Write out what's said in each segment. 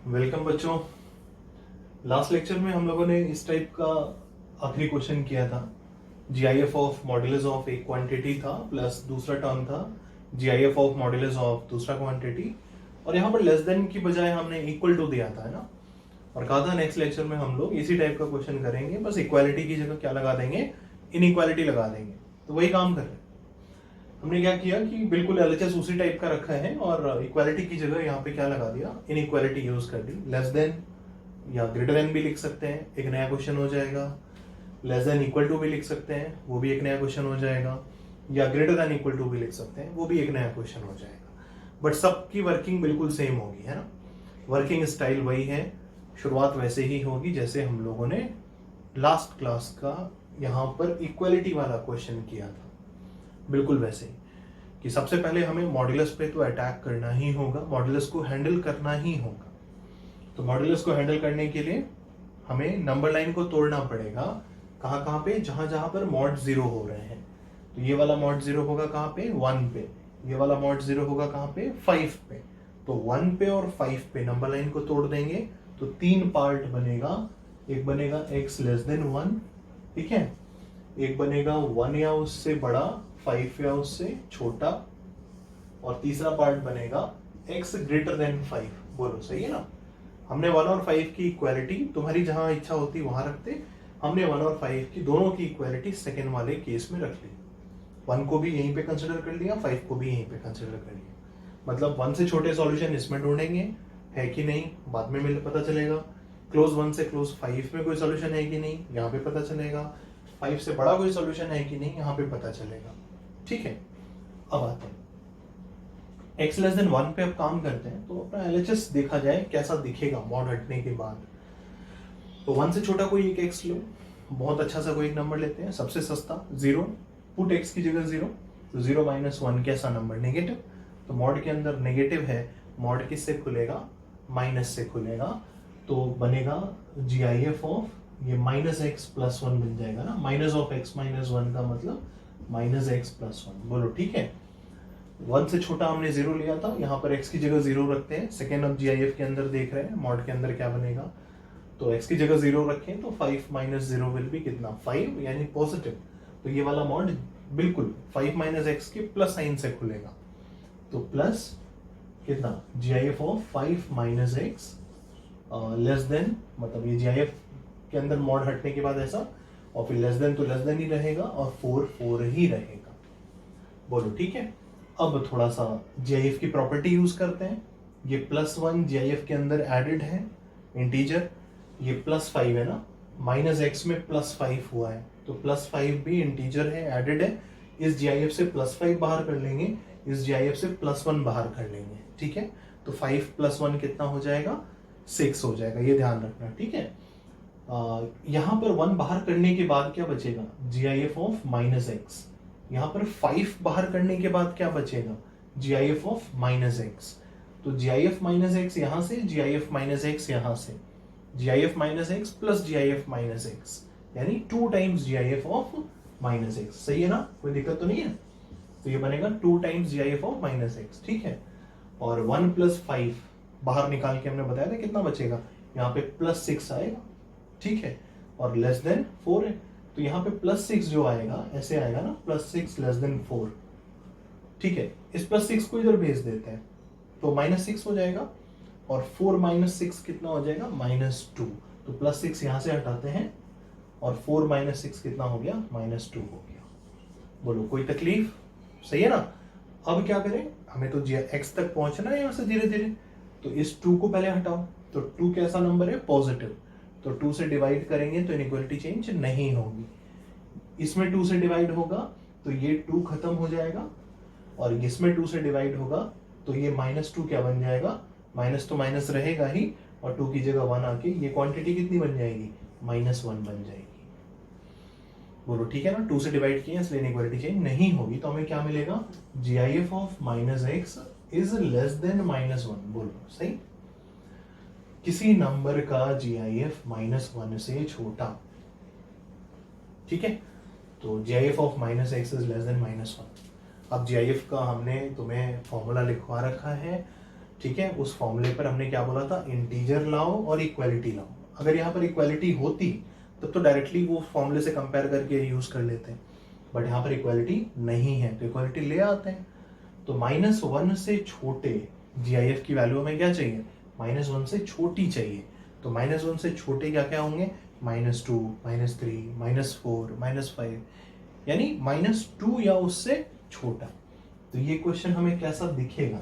Welcome बच्चों। Last lecture में हम लोगों ने इस टाइप का आखिरी क्वेश्चन किया था। जीआईएफ ऑफ मॉड्यूलस ऑफ एक क्वांटिटी था प्लस दूसरा टर्म था जीआईएफ ऑफ मॉड्यूलस ऑफ दूसरा क्वांटिटी, और यहाँ पर लेस देन की बजाय हमने इक्वल टू दिया था, है ना। और कहा था नेक्स्ट लेक्चर में हम लोग इसी टाइप का क्वेश्चन करेंगे, बस इक्वालिटी की जगह क्या लगा देंगे, इनइक्वालिटी लगा देंगे। तो वही काम कर रहे हैं। हमने क्या किया कि बिल्कुल एलएचएस उसी टाइप का रखा है और इक्वालिटी की जगह यहाँ पे क्या लगा दिया, इनइक्वालिटी यूज कर दी। लेस देन या ग्रेटर देन भी लिख सकते हैं, एक नया क्वेश्चन हो जाएगा। लेस देन इक्वल टू भी लिख सकते हैं, वो भी एक नया क्वेश्चन हो जाएगा। या ग्रेटर देन इक्वल टू भी लिख सकते हैं, वो भी एक नया क्वेश्चन हो जाएगा। बट सबकी वर्किंग बिल्कुल सेम होगी, है ना। वर्किंग स्टाइल वही है, शुरुआत वैसे ही होगी जैसे हम लोगों ने लास्ट क्लास का यहाँ पर इक्वालिटी वाला क्वेश्चन किया था, बिल्कुल वैसे ही। कि सबसे पहले हमें मॉड्यूलस पे तो अटैक करना ही होगा, मॉड्यूलस को हैंडल करना ही होगा। तो मॉड्यूलस को हैंडल करने के लिए हमें नंबर लाइन को तोड़ना पड़ेगा। कहाँ कहाँ पे, जहां जहां पर मॉड 0 हो रहे हैं। तो ये वाला मॉड 0 होगा कहाँ पे, 1 पे। ये वाला मॉड 0 होगा कहाँ पे, 5 पे। तो 1 पे और 5 पे नंबर लाइन को तोड़ देंगे तो 3 पार्ट बनेगा। एक बनेगा x लेस देन 1, ठीक है। एक बनेगा 1 या उससे बड़ा, 5 या उससे छोटा, और तीसरा पार्ट बनेगा x ग्रेटर देन 5। बोलो सही है ना। हमने 1 और 5 की इक्वालिटी, तुम्हारी जहां इच्छा होती वहां रखते, हमने 1 और 5 की दोनों की इक्वालिटी सेकेंड वाले केस में रख ली। 1 को भी यहीं पे कंसिडर कर लिया, 5 को भी यहीं पे कंसिडर कर लिया। मतलब 1 से छोटे सॉल्यूशन इसमें ढूंढेंगे, है कि नहीं बाद में मिल पता चलेगा। क्लोज 1 से क्लोज 5 में कोई सॉल्यूशन है कि नहीं, यहाँ पे पता चलेगा। 5 से बड़ा कोई सॉल्यूशन है कि नहीं, यहाँ पे पता चलेगा। ठीक है, अब आते हैं x लेस देन 1 पे अब काम करते हैं। तो अपना एलएचएस देखा जाए कैसा दिखेगा मॉड हटने के बाद। तो 1 से छोटा कोई एक x लो, बहुत अच्छा सा कोई एक नंबर लेते हैं, सबसे सस्ता 0। पुट x की जगह 0, तो 0 माइनस 1 कैसा नंबर, नेगेटिव। तो मॉड के अंदर नेगेटिव है, मॉड किससे खुलेगा, माइनस से खुलेगा। तो बनेगा जीआईएफ ऑफ ये माइनस एक्स प्लस 1 बन जाएगा ना। माइनस ऑफ x माइनस 1 का मतलब माइनस एक्स प्लस 1। बोलो ठीक है। 1 से छोटा हमने 0 लिया था, यहाँ पर x की जगह 0 रखते हैं। सेकेंड अब जीआईएफ के अंदर देख रहे हैं मॉड के अंदर क्या बनेगा। तो x की जगह 0 रखें तो 5 माइनस 0 विल बी कितना, 5 यानी पॉजिटिव। तो ये वाला मॉड बिल्कुल 5 माइनस एक्स के प्लस साइन से खुलेगा। तो प्लस कितना, GIF of 5 minus x less than, मतलब ये जीआईएफ के अंदर मॉड हटने के बाद ऐसा, और फिर लेस देन तो लेस देन ही रहेगा, और 4 ही रहेगा। बोलो ठीक है। अब थोड़ा सा जीआईएफ की प्रॉपर्टी यूज करते हैं। ये +1 जीआईएफ के अंदर एडेड है, इंटीजर। ये +5 है ना, माइनस एक्स में +5 हुआ है, तो +5 भी इंटीजर है, एडेड है। इस जीआईएफ से +5 बाहर कर लेंगे, इस जीआईएफ से +1 बाहर कर लेंगे, ठीक है। तो 5 + 1 कितना हो जाएगा, 6 हो जाएगा, ये ध्यान रखना, ठीक है। यहां पर 1 बाहर करने के बाद क्या बचेगा, जीआईएफ ऑफ माइनस एक्स। यहाँ पर 5 बाहर करने के बाद क्या बचेगा, जीआईएफ ऑफ माइनस एक्स। तो जीआईएफ माइनस एक्स यहाँ से, जीआईएफ माइनस एक्स यहाँ से, GIF minus x plus GIF minus x, यानी 2 times GIF of minus x. सही है ना, कोई दिक्कत तो नहीं है। तो ये बनेगा 2 times GIF of minus x, ठीक है। और 1 + 5 बाहर निकाल के हमने बताया था कितना बचेगा, यहाँ पे +6 आएगा, ठीक है। और लेस देन 4 है, तो यहाँ पे +6 जो आएगा ऐसे आएगा ना, +6 लेस देन 4, ठीक है। इस +6 को इधर भेज देते हैं तो -6 हो जाएगा, और 4 - 6 कितना हो जाएगा, -2। तो +6 यहाँ से हटाते हैं, और 4 - 6 कितना हो गया, -2 हो गया। बोलो कोई तकलीफ, सही है ना। अब क्या करें, हमें तो x तक पहुंचना है यहाँ से धीरे धीरे। तो इस 2 को पहले हटाओ, तो 2 कैसा नंबर है, पॉजिटिव। तो 2 से डिवाइड करेंगे तो इनइक्वालिटी चेंज नहीं होगी। इसमें 2 से डिवाइड होगा तो ये 2 खत्म हो जाएगा, और इसमें 2 से डिवाइड होगा तो ये -2 क्या बन जाएगा, माइनस तो माइनस रहेगा ही, और 2 की जगह 1 आके ये क्वांटिटी कितनी बन जाएगी, -1 बन जाएगी। बोलो ठीक है ना, 2 से डिवाइड किए इसलिए इनइक्वालिटी चेंज नहीं होगी। तो हमें क्या मिलेगा, GIF of -x is less than -1। बोलो सही। किसी नंबर का जीआईएफ -1 से छोटा, ठीक है। तो GIF of -x is less than -1। अब जीआईएफ का हमने तुम्हें फॉर्मूला लिखवा रखा है, ठीक है, उस फॉर्मूले पर हमने क्या बोला था, इंटीजर लाओ और इक्वालिटी लाओ। अगर यहाँ पर इक्वालिटी होती तब तो डायरेक्टली वो फॉर्मूले से कंपेयर करके यूज कर लेते हैं, बट यहाँ पर इक्वालिटी नहीं है तो इक्वालिटी ले आते हैं। तो -1 से छोटे GIF की वैल्यू हमें क्या चाहिए, -1 से छोटी चाहिए। तो -1 से छोटे क्या क्या होंगे, -2, -3, -4, -5, यानी -2 या उससे छोटा। तो ये क्वेश्चन हमें कैसा दिखेगा,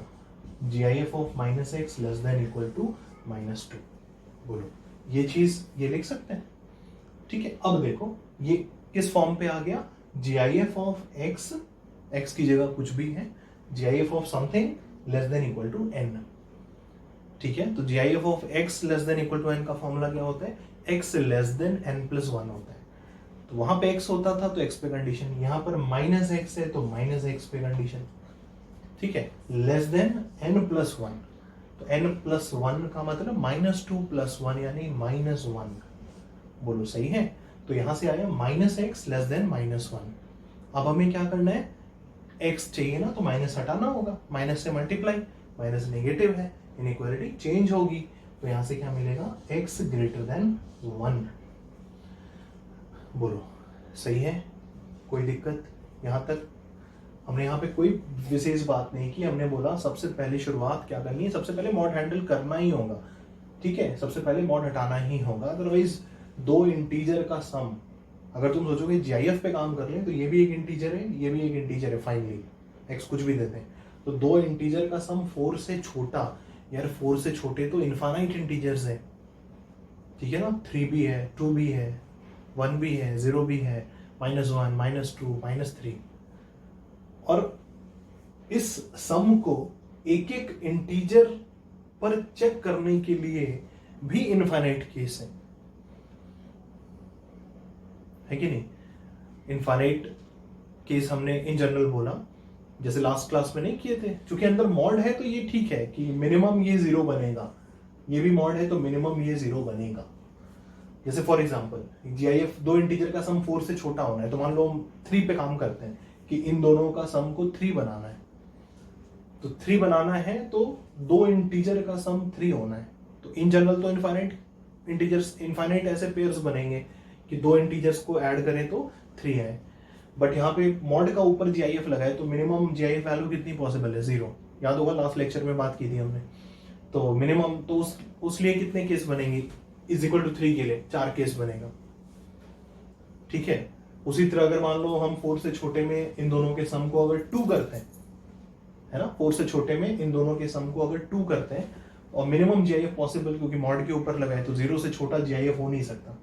GIF of -x less than equal to -2। बोलो ये चीज ये लिख सकते हैं। ठीक है, अब देखो ये किस फॉर्म पे आ गया, GIF ऑफ x की जगह कुछ भी है, GIF of something less than equal to n। ठीक है, तो GIF of x less than equal to n का फॉर्मूला क्या होता है, x लेस देन n+1 होता है। तो वहां पे x होता था तो x पे कंडीशन, यहां पर -x है तो -x पे कंडीशन। ठीक है, लेस देन n+1, तो n+1 का मतलब -2+1 यानी -1। बोलो सही है, तो यहां से आया -x लेस देन -1। अब हमें क्या करना है, x चाहिए ना तो माइनस हटाना होगा, माइनस से मल्टीप्लाई, माइनस नेगेटिव है, इनइक्वालिटी चेंज होगी। तो यहां से क्या मिलेगा, x ग्रेटर देन 1। बोलो सही है, कोई दिक्कत यहां तक। हमने यहाँ पे कोई विशेष बात नहीं की, हमने बोला सबसे पहले शुरुआत क्या करनी है, सबसे पहले मॉड हैंडल करना ही होगा। ठीक है, सबसे पहले मॉड हटाना ही होगा, अदरवाइज दो इंटीजर का सम, अगर तुम सोचोगे GIF पे काम कर लें तो ये भी एक इंटीजर है, ये भी एक इंटीजर है, फाइनली x कुछ भी देते हैं, तो दो इंटीजर का सम 4 से छोटा, यार 4 से छोटे तो इनफाइनाइट इंटीजर्स है। ठीक है ना, 3 भी है, 2 भी है, 1 भी है, 0 भी है, -1, -2, -3। और इस सम को एक एक इंटीजर पर चेक करने के लिए भी इनफाइनाइट केस है कि नहीं। इनफाइनाइट केस हमने इन जनरल बोला, जैसे लास्ट क्लास में नहीं किए थे, क्योंकि अंदर मॉड है तो ये ठीक है कि मिनिमम ये 0 बनेगा, ये भी मॉड है तो मिनिमम ये 0 बनेगा। जैसे फॉर एग्जांपल GIF दो इंटीजर का सम 4 से छोटा होना है, तो मान लो हम 3 पे काम करते हैं कि इन दोनों का सम को 3 बनाना है, तो 3 बनाना है तो दो इंटीजर का सम 3 होना है। तो इन जनरल तो इनफाइनाइट इंटीजर्स, इनफाइनाइट ऐसे पेयर्स बनेंगे कि दो इंटीजर्स को ऐड करें तो 3 है, बट यहाँ पे मॉड का ऊपर GIF लगाए तो मिनिमम GIF वैल्यू कितनी पॉसिबल है, 0। याद होगा लास्ट लेक्चर में बात की थी हमने, तो मिनिमम तो उस लिए कितने केस बनेंगे, =3 के लिए 4 केस बनेगा। ठीक है, उसी तरह अगर मान लो हम 4 से छोटे में इन दोनों के सम को अगर 2 करते हैं, है ना, 4 से छोटे में इन दोनों के सम को अगर 2 करते हैं और मिनिमम GIF पॉसिबल, क्योंकि मॉड के ऊपर लगाए तो 0 से छोटा GIF हो नहीं सकता,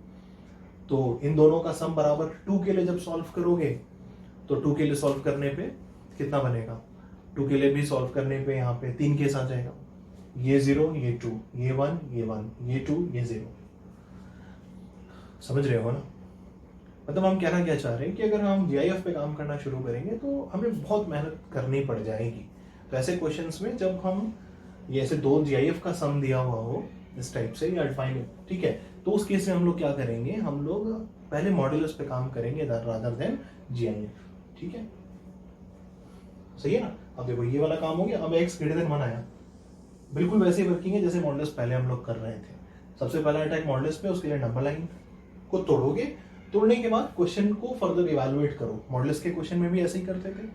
तो इन दोनों का सम बराबर 2 के लिए जब सॉल्व करोगे तो 2 के लिए सॉल्व करने पे कितना बनेगा, 2 के लिए भी सॉल्व करने पे यहाँ पे 3 केस आ जाएगा, ये 0, ये 2, ये 1, ये 1, ये 2, ये 0। समझ रहे हो ना, मतलब हम कहना क्या चाह रहे हैं कि अगर हम GIF पे काम करना शुरू करेंगे तो हमें बहुत मेहनत करनी पड़ जाएगी। तो ऐसे क्वेश्चंस में जब हम ये ऐसे दो GIF का सम दिया हुआ हो इस टाइप से या डिफाइन, ठीक है, तो उस केस में हम लोग क्या करेंगे, हम लोग पहले मॉड्यूलस पे काम करेंगे रादर देन GIF। ठीक है, सही है ना। अब देखो ये वाला काम हो गया, अब x ग्रेटर देन 1 आया, बिल्कुल वैसे ही वर्किंग है जैसे मॉडुलस पहले हम लोग कर रहे थे। सबसे पहला अटैक मॉडुलस पे, उसके लिए नंबर लाइन को तोड़ोगे, तोड़ने के बाद क्वेश्चन को फर्दर इवैल्यूएट करो। मॉडुलस के क्वेश्चन में भी ऐसे ही करते थे,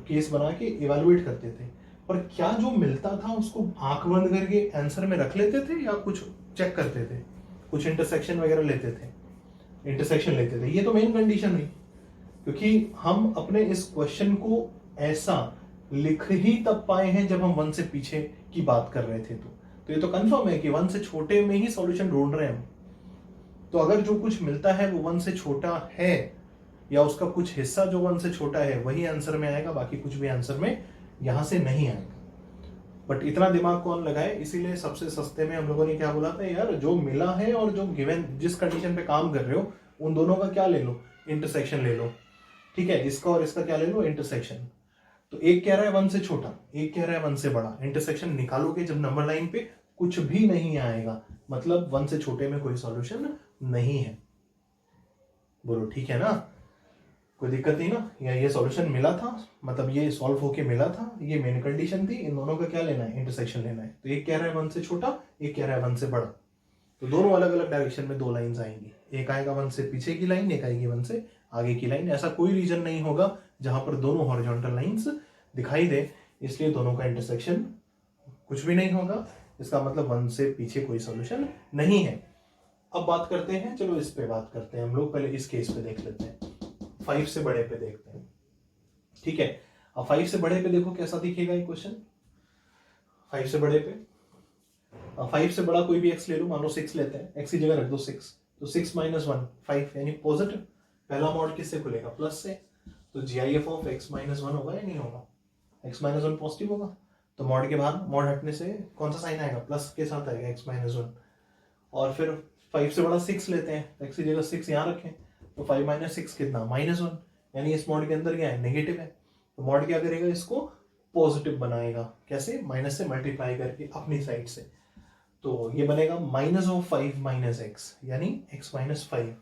केस बना के इवैल्यूएट करते थे, पर क्या जो मिलता था उसको आंख बंद करके आंसर में रख लेते थे या कुछ चेक करते थे, कुछ इंटरसेक्शन वगैरह लेते थे, इंटरसेक्शन लेते थे। ये तो मेन कंडीशन हुई, क्योंकि हम अपने इस क्वेश्चन को ऐसा लिख ही तब पाए हैं जब हम 1 से पीछे की बात कर रहे थे। तो ये तो कंफर्म है कि 1 से छोटे में ही सॉल्यूशन ढूंढ रहे हैं हम। तो अगर जो कुछ मिलता है वो 1 से छोटा है या उसका कुछ हिस्सा जो 1 से छोटा है वही आंसर में आएगा, बाकी कुछ भी आंसर में यहां से नहीं आएगा। बट इतना दिमाग कौन लगाए, इसीलिए सबसे सस्ते में हम लोगों ने क्या बोला था, यार जो मिला है और जो गिवन जिस कंडीशन पे काम कर रहे हो उन दोनों का क्या ले लो, इंटरसेक्शन ले लो। ठीक है, इसका और इसका क्या ले लो, इंटरसेक्शन। तो एक कह रहा है 1 से छोटा, एक कह रहा है 1 से बड़ा, इंटरसेक्शन निकालोगे जब नंबर लाइन पे कुछ भी नहीं आएगा, मतलब 1 से छोटे में कोई सॉल्यूशन नहीं है। बोलो ठीक है ना। कोई दिक्कत नहीं ना, या ये सॉल्यूशन मिला था, मतलब ये सॉल्व होके मिला था, ये मेन कंडीशन थी, इन दोनों का क्या लेना है, इंटरसेक्शन लेना है। तो एक कह रहा है 1 से छोटा, एक कह रहा है 1 से बड़ा, तो दोनों अलग अलग डायरेक्शन में दो लाइंस आएंगी, एक आएगा 1 से पीछे की लाइन, एक आएगी 1 से आगे की लाइन। ऐसा कोई रीजन नहीं होगा जहां पर दोनों हॉरिजॉन्टल लाइंस दिखाई दे, इसलिए दोनों का इंटरसेक्शन कुछ भी नहीं होगा। इसका मतलब 1 से पीछे कोई सॉल्यूशन नहीं है। अब बात करते हैं, चलो इस पे बात करते हैं हम लोग, पहले इस केस पे देख लेते हैं, 5 से बड़े पे देखते हैं, ठीक है। अब 5 से बड़े पे देखो कैसा दिखेगा ये क्वेश्चन। 5 से बड़े पे, 5 से बड़ा कोई भी x ले लो, मान लो 6 लेते हैं, x की जगह रख दो 6, तो 6 - 1 5, यानी पॉजिटिव। पहला मॉड किससे खुलेगा, प्लस से, तो GIF ऑफ x - 1 होगा या नहीं होगा, x - 1 पॉजिटिव होगा, तो मॉड के बाहर मॉड हटने से कौन सा साइन आएगा, प्लस के साथ आएगा x - 1। और फिर 5 से बड़ा 6 लेते हैं, x की जगह 6 यहाँ रखें, तो 5 - 6 कितना, -1, यानी इस मॉड के अंदर क्या है, नेगेटिव है। तो मॉड क्या करेगा, इसको पॉजिटिव बनाएगा, कैसे, माइनस से मल्टीप्लाई करके अपनी साइड से, तो ये बनेगा -5 - x, यानी x - 5।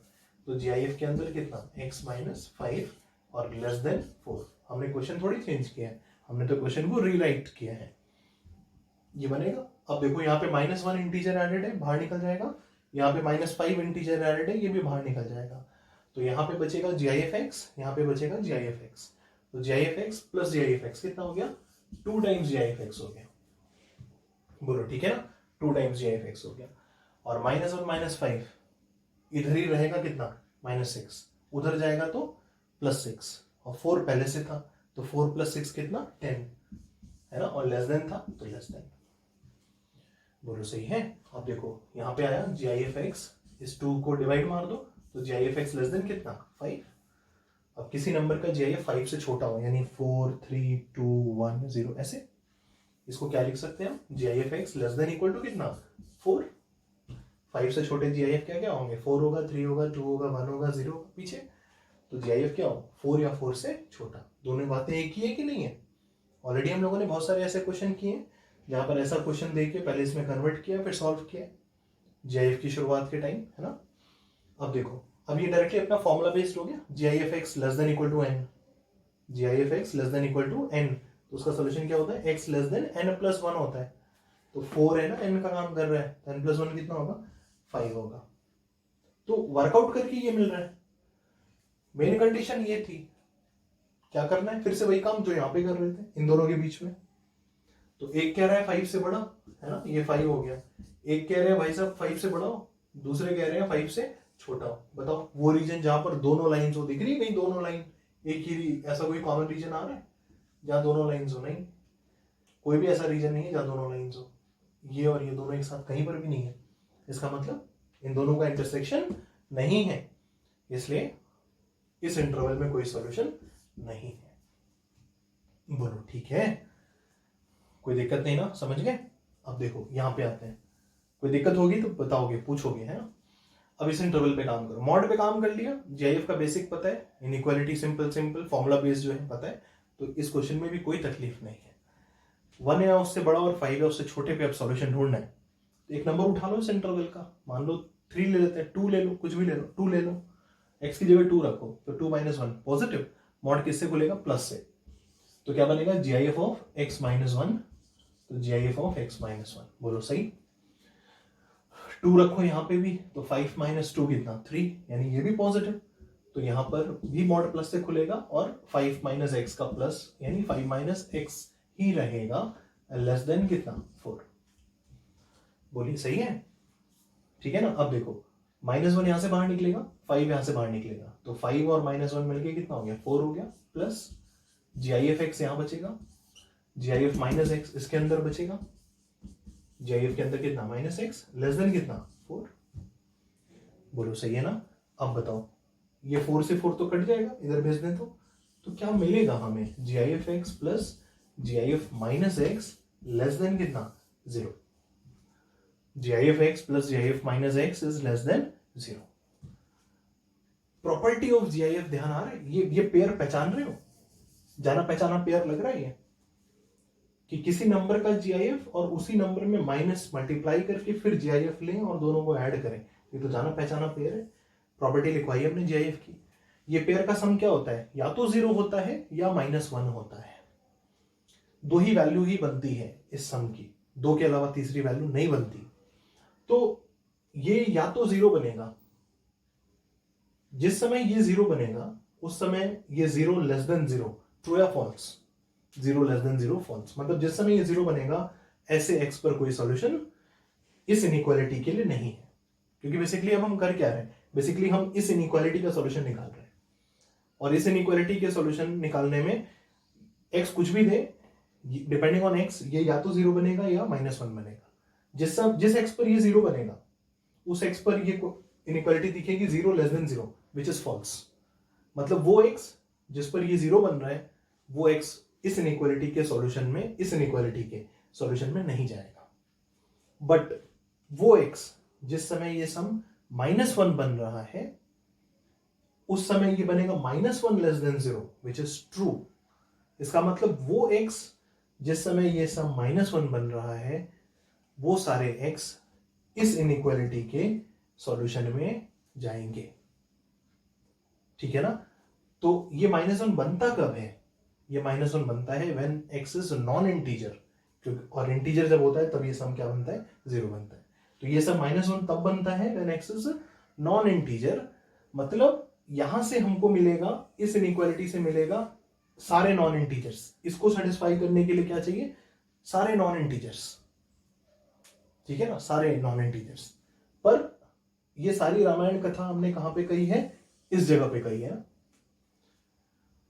तो GIF के अंदर कितना, x - 5 और लेस देन 4। हमने क्वेश्चन थोड़ी चेंज किया है, हमने तो क्वेश्चन को रीराइट किया है, ये बनेगा। अब देखो यहाँ पे -1 इंटीजर एडेड है, बाहर निकल जाएगा, यहाँ पे -5 इंटीजर एडेड है, ये भी बाहर निकल जाएगा। तो यहाँ पे बचेगा GIF(x), यहाँ पे बचेगा GIF(x). तो GIF(x + GIF(x) कितना हो गया, 2 टाइम्स GIF(x) हो गया, बोलो ठीक है ना, 2 टाइम्स GIF(x) हो गया। और -1 - 5 इधर ही रहेगा, कितना, -6, उधर जाएगा तो +6, और 4 पहले से था, तो 4 + 6 कितना, 10 है ना, और लेस देन था तो लेस देन, बोलो सही है। अब देखो यहाँ पे आया GIF(x), इस 2 को डिवाइड मार दो, तो GIF(x) लेस देन कितना, 5। अब किसी नंबर का GIF 5 से छोटा हो, यानी 4 3 2 1 0, ऐसे इसको क्या लिख सकते हैं हम, GIF(x) less than equal to कितना, 4। 5 से छोटे GIF क्या क्या होंगे, 4 होगा, 3 होगा, 2 होगा, 1 होगा, 0 होगा पीछे। तो GIF क्या हो, 4 या 4 से छोटा। दोनों बातें एक ही है कि नहीं है। ऑलरेडी हम लोगों ने बहुत सारे ऐसे क्वेश्चन किए हैं जहां पर ऐसा क्वेश्चन देके पहले इसमें कन्वर्ट किया, फिर सॉल्व किया, GIF की शुरुआत के टाइम, है ना। अब देखो, अब ये डायरेक्टली अपना फॉर्मूला बेस्ड हो गया, GIF(x) less than equal to n, GIF(x) less than equal to n, तो उसका सोल्यूशन क्या होता है, x लेस देन n + 1 होता है। तो 4 है ना, n का काम कर रहा है, तो n + 1 कितना होगा, 5 होगा। तो वर्कआउट करके ये मिल रहा है। मेन कंडीशन ये थी, क्या करना है, फिर से वही काम जो यहाँ पे कर रहे थे इन दोनों के बीच में। तो एक कह रहा है 5 से बड़ा, है ना, ये 5 हो गया। एक कह रहे हैं भाई साहब 5 से बड़ा हो, दूसरे कह रहे हैं 5 से छोटा हो। बताओ वो रीजन जहां पर दोनों लाइंस हो, दिख रही है कहीं दोनों लाइन एक ही, ऐसा कोई कॉमन रीजन आ रहा है जहां दोनों लाइंस हो, नहीं, कोई भी ऐसा रीजन नहीं है जहां दोनों लाइंस हो। ये और ये दोनों एक साथ कहीं पर भी नहीं है, इसका मतलब इन दोनों का इंटरसेक्शन नहीं है, इसलिए इस इंटरवल में कोई सॉल्यूशन नहीं है। बोलो ठीक है, कोई दिक्कत नहीं ना, समझ गए। अब देखो यहाँ पे आते हैं, कोई दिक्कत होगी तो बताओगे, पूछोगे, है ना। अब इस इंटरवल पे काम करो, मॉड पे काम कर लिया, GIF का बेसिक पता है, इनइक्वालिटी सिंपल फॉर्मूला बेस्ड जो है पता है, तो इस क्वेश्चन में भी कोई तकलीफ नहीं है। 1 या उससे बड़ा और 5 या उससे छोटे पे अब सॉल्यूशन ढूंढना है, तो एक नंबर उठा लो इस इंटरवल का, मान लो 3 ले लेते हैं, 2 ले लो, कुछ भी ले लो, 2 ले लो, x की जगह 2 रखो, तो 2 - 1 पॉजिटिव, मॉड किससे खुलेगा, प्लस से, तो क्या बनेगा, GIF ऑफ x - 1, तो GIF ऑफ x - 1, बोलो सही। 2 रखो यहाँ पे भी, तो 5 - 2 कितना, 3, यानी ये भी पॉजिटिव, तो यहाँ पर भी मॉड प्लस से खुलेगा, और 5 - x का प्लस, यानी 5 - x ही रहेगा, लेस देन कितना, 4। बोलिए सही है, ठीक है ना। अब देखो -1 यहां से बाहर निकलेगा, 5 यहां से बाहर निकलेगा, तो 5 और -1 मिलके कितना हो गया, 4 हो गया, प्लस GIF(x) यहां बचेगा, GIF - x इसके अंदर बचेगा, GIF के अंदर कितना, -x, लेस देन कितना, 4। बोलो सही है ना। अब बताओ, ये 4 से 4 तो कट जाएगा, इधर भेज दें तो क्या मिलेगा हमें, GIF(x) plus GIF - x less than कितना, 0। GIF(x) plus GIF - x is less than 0। Property of GIF ध्यान आ रहा है, ये पेयर पहचान रहे हो, जाना पहचाना पेयर लग रहा है ये, कि किसी नंबर का GIF और उसी नंबर में माइनस मल्टीप्लाई करके फिर GIF लें और दोनों को ऐड करें, ये तो जाना पहचाना पेयर है। प्रॉपर्टी लिखवाई हमने GIF की, ये पेयर का सम क्या होता है, या तो 0 होता है या -1 होता है। दो ही वैल्यू ही बनती है इस सम की, दो के अलावा तीसरी वैल्यू नहीं बनती। तो ये या तो 0 बनेगा, जिस समय ये 0 बनेगा उस समय ये 0 लेस देन 0, ट्रू या फॉल्स, 0 लेस देन 0 फॉल्स। मतलब जिस समय ये 0 बनेगा ऐसे x पर कोई सॉल्यूशन इस इनइक्वालिटी के लिए नहीं है। क्योंकि बेसिकली अब हम कर क्या रहे हैं, बेसिकली हम इस इनइक्वालिटी का सॉल्यूशन निकाल रहे हैं, और इस इनइक्वालिटी के सॉल्यूशन निकालने में x कुछ भी दे, डिपेंडिंग ऑन x, ये या तो 0 बनेगा या -1 बनेगा। जिस x पर ये 0 बनेगा उस x पर ये इनइक्वालिटी दिखेगी 0 less than 0, which is false. मतलब वो x जिस पर ये 0 बन रहा है वो x इस इनइक्वालिटी के सॉल्यूशन में, इस इनइक्वालिटी के सॉल्यूशन में नहीं जाएगा। बट वो x जिस समय ये सम -1 बन रहा है उस समय ये बनेगा -1 less than 0, which is true. इसका मतलब वो x जिस समय ये सम -1 बन रहा है वो सारे x इस इनइक्वालिटी के सॉल्यूशन में जाएंगे। ठीक है ना। तो ये -1 बनता कब है, ये -1 बनता है when x is non integer, क्योंकि और इंटीजर जब होता है तब ये सम क्या बनता है, 0 बनता है। तो ये सब -1 तब बनता है when x is non integer. मतलब यहां से हमको मिलेगा, इस इनइक्वालिटी से मिलेगा सारे नॉन इंटीजर्स। इसको सेटिस्फाई करने के लिए क्या चाहिए, सारे नॉन इंटीजर्स। ठीक है ना, सारे नॉन इंटीजर्स। पर ये सारी रामायण कथा हमने कहां पे कही है, इस जगह पे कही है ना।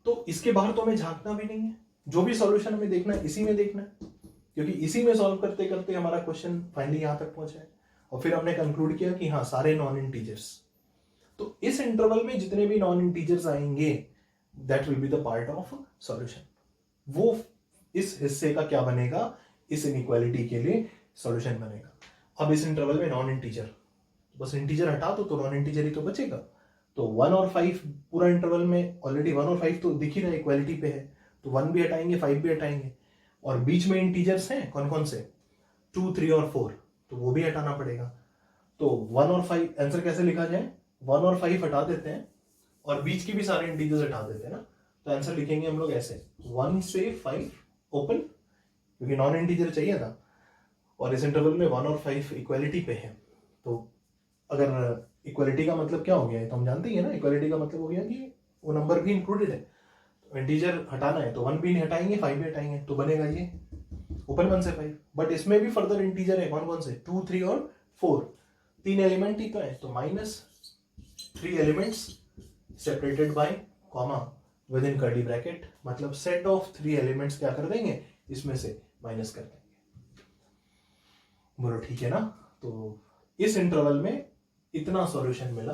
तो इसके बाहर तो हमें झांकना भी नहीं है, जो भी सॉल्यूशन हमें देखना है इसी में देखना है, क्योंकि इसी में सॉल्व करते करते हमारा क्वेश्चन फाइनली यहां तक पहुंचा है। और फिर हमने कंक्लूड किया कि हाँ सारे नॉन इंटीजर्स। तो इस इंटरवल में जितने भी नॉन इंटीजर्स आएंगे that will be the part of solution. वो इस हिस्से का क्या बनेगा, इस इनइक्वालिटी के लिए सॉल्यूशन बनेगा। अब इस इंटरवल में नॉन इंटीजर, बस इंटीजर हटा दो तो नॉन इंटीजर ही तो बचेगा। तो 1 और 5 पूरा इंटरवल में ऑलरेडी 1 और 5 तो दिख ही रहा है, इक्वालिटी पे है, तो 1 भी हटाएंगे 5 भी हटाएंगे। और बीच में इंटीजर्स हैं कौन कौन से, 2, 3 और 4, तो वो भी हटाना पड़ेगा। तो 1 और 5 आंसर कैसे लिखा जाए, 1 और 5 हटा देते हैं और बीच की भी सारे इंटीजर्स हटा देते हैं ना। तो आंसर लिखेंगे हम लोग ऐसे 1 से 5 ओपन, क्योंकि नॉन इंटीजर चाहिए था, और इस इंटरवल में 1 और 5 इक्वालिटी पे है। तो अगर इक्वालिटी का मतलब क्या हो गया है तो हम जानते ही है ना, इक्वालिटी का मतलब हो गया कि वो नंबर भी इंक्लूडेड है। तो इंटीजर हटाना है तो 1 भी नहीं हटाएंगे 5 भी हटाएंगे, तो बनेगा ये ओपन 1 से 5। बट इसमें भी फर्दर इंटीजर है कौन कौन से, 2, 3 और 4, 3 एलिमेंट ही तो है। तो -3 elements separated by comma with in curly bracket, मतलब सेट ऑफ 3 एलिमेंट्स क्या कर देंगे, इसमें से माइनस कर देंगे। बोलो ठीक है ना। तो इस इंटरवल में इतना सॉल्यूशन मिला,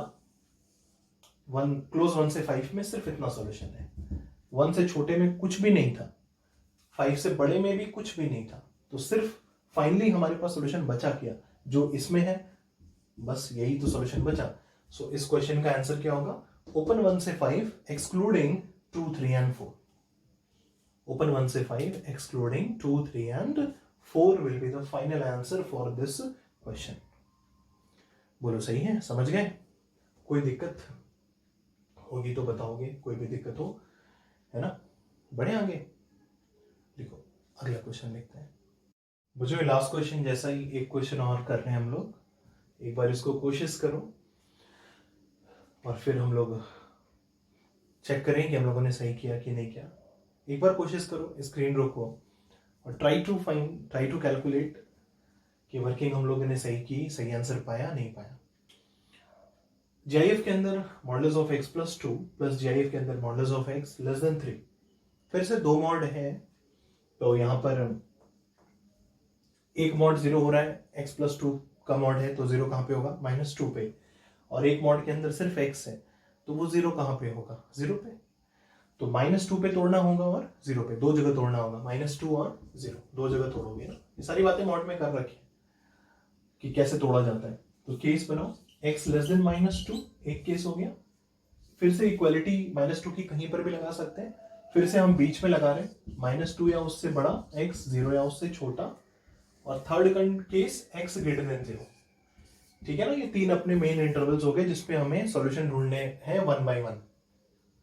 1 से 5 में सिर्फ इतना सॉल्यूशन है। 1 से छोटे में कुछ भी नहीं था, 5 से बड़े में भी कुछ भी नहीं था, तो सिर्फ फाइनली हमारे पास सॉल्यूशन बचा क्या, जो इसमें है, बस यही तो सॉल्यूशन बचा। सो इस क्वेश्चन का आंसर क्या होगा, ओपन 1 से 5 एक्सक्लूडिंग 2, 3 एंड 4। ओपन 1 से 5 excluding 2, 3 and 4 will be the final answer for this question. बोलो सही है, समझ गए। कोई दिक्कत होगी तो बताओगे, कोई भी दिक्कत हो, है ना। बढ़े आगे, देखो अगला क्वेश्चन देखते हैं। मुझे लास्ट क्वेश्चन जैसा ही एक क्वेश्चन और कर रहे हैं हम लोग, एक बार इसको कोशिश करो और फिर हम लोग चेक करें कि हम लोगों ने सही किया कि नहीं किया। एक बार कोशिश करो, स्क्रीन रोको और ट्राई टू कैलकुलेट कि वर्किंग हम लोगों ने सही की, सही आंसर पाया नहीं पाया। जीआईएफ के अंदर models of x plus 2 plus GIF के अंदर models of x less then 3, फिर से 2 मॉड है। तो यहां पर एक मॉड 0 हो रहा है, x प्लस 2 का मॉड है तो 0 कहां पे होगा, -2 पे। और एक मॉड के अंदर सिर्फ x है तो वो 0 कहां पे होगा, 0 पे। तो -2 पे तोड़ना होगा और 0 पे, दो जगह तोड़ना होगा, -2 और 0 दो जगह तोड़ोगे ना। ये सारी बातें मॉड में कर रखी है कि कैसे तोड़ा जाता है। तो केस बनाओ, x लेस देन -2 एक केस हो गया। फिर से इक्वालिटी -2 की कहीं पर भी लगा सकते हैं, फिर से हम बीच में लगा रहे हैं, -2 या उससे बड़ा, x 0 या उससे छोटा, और third case x greater then 0। ठीक है ना। ये 3 अपने मेन इंटरवल्स हो गए जिसपे हमें सॉल्यूशन ढूंढने हैं 1 by 1।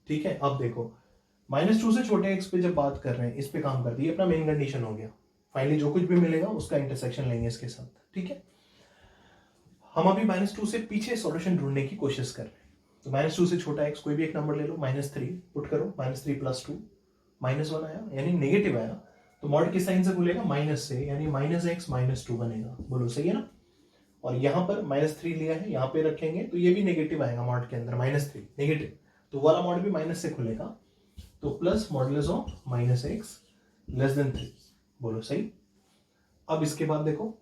ठीक है, अब देखो -2 से छोटे x पे जब बात कर रहे हैं, इस पे काम करती है, अपना मेन कंडीशन हो गया। फाइनली जो कुछ भी मिलेगा उसका इंटरसेक्शन लेंगे इसके साथ, ठीक है। हम अभी -2 से पीछे सॉल्यूशन ढूंढने की कोशिश कर रहे हैं। तो -2 से छोटा x कोई भी एक नंबर ले लो, -3 पुट करो, -3 + 2 -1 आया, यानी नेगेटिव आया, तो मॉड किस साइन से खुलेगा, माइनस से, यानी -x -2 बनेगा। बोलो सही है ना। और यहां पर -3 लिया है, यहां पे रखेंगे तो ये भी नेगेटिव आएगा मॉड के अंदर, -3 नेगेटिव, तो वाला मॉड भी माइनस से खुलेगा, तो प्लस मॉडुलस ऑफ -x <3। बोलो सही। अब इसके बाद देखो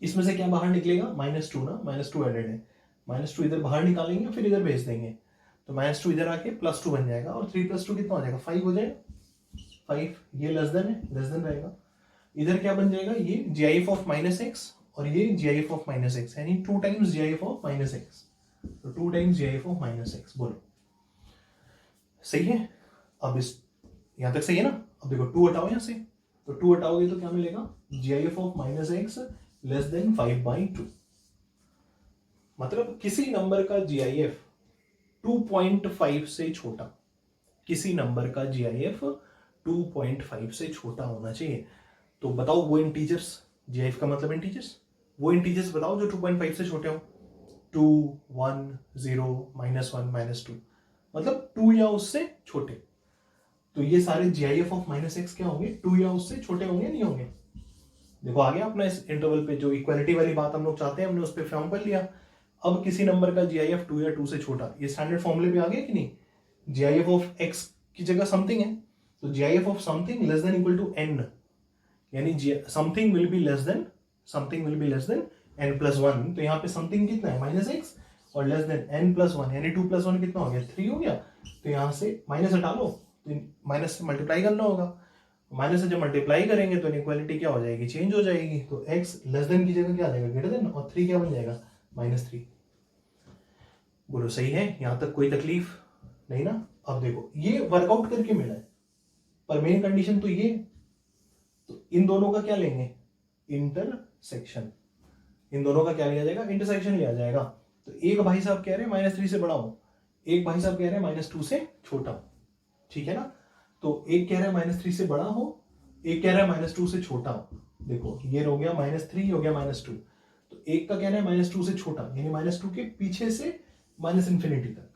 इसमें से क्या बाहर निकलेगा, -2 ना, -2 एडेड है, -2 इधर बाहर निकालेंगे फिर इधर भेज देंगे, तो -2 इधर आके +2 बन जाएगा, और 3 + 2 कितना हो जाएगा, 5 हो जाएगा। 5 ये लेस देन है, लेस देन रहेगा। इधर क्या बन जाएगा, ये GIF ऑफ -x और ये GIF ऑफ -x, यानी 2 टाइम्स GIF ऑफ -x, तो 2 टाइम्स GIF ऑफ -x। बोलो सही है। अब इस यहां तक सही है ना। अब देखो 2 हटाओ यहां से, तो 2 हटाओगे तो क्या मिलेगा, GIF of -x less then 5/2। मतलब किसी नंबर का GIF 2.5 से छोटा, किसी नंबर का GIF 2.5 से छोटा होना चाहिए। तो बताओ वो इंटीजर्स, GIF का मतलब इंटीजर्स, वो इंटीजर्स बताओ जो 2.5 से छोटे हो। 2, 1, 0, -1, -2, मतलब 2 या उससे छोटे। तो ये सारे GIF ऑफ -x क्या होंगे, 2 या उससे छोटे होंगे, नहीं होंगे। देखो आ गया अपना इस इंटरवल पे जो इक्वालिटी वाली बात हम लोग चाहते हैं, हमने उस पर फॉर्म कर लिया। अब किसी नंबर का GIF 2 या 2 से छोटा, ये स्टैंडर्ड फॉर्मूले पे आ गया कि नहीं। GIF ऑफ x की जगह समथिंग है, तो GIF of something less than equal to n, यानी something will be less than n+1। तो यहाँ पे समथिंग कितना है, -x, और लेस देन n+1, यानी 2 + 1 कितना हो गया, 3 हो गया। तो यहाँ से माइनस हटा लो, तो माइनस से मल्टीप्लाई करना होगा, माइनस से जब मल्टीप्लाई करेंगे तो इनइक्वालिटी क्या हो जाएगी, चेंज हो जाएगी। तो x लेस देन की जगह क्या आ जाएगा, ग्रेटर देन, और 3 क्या बन जाएगा, -3। बोलो सही है, यहां तक कोई तकलीफ नहीं ना। अब देखो ये वर्कआउट करके मिला है, पर मेन कंडीशन तो ये, तो इन दोनों का क्या लेंगे, इंटरसेक्शन। इन दोनों का क्या लिया जाएगा, इंटरसेक्शन लिया जाएगा। तो एक भाई साहब कह रहे हैं -3 से बड़ा हो, एक भाई साहब कह रहे हैं -2 से छोटा हो, ठीक है ना। तो एक कह रहा है -3 से बड़ा हो, एक कह रहा है -2 से छोटा हो। देखो ये हो गया -3, हो गया -2, तो एक का कह रहा है -2 से छोटा, यानी -2 के पीछे से ∞ तक।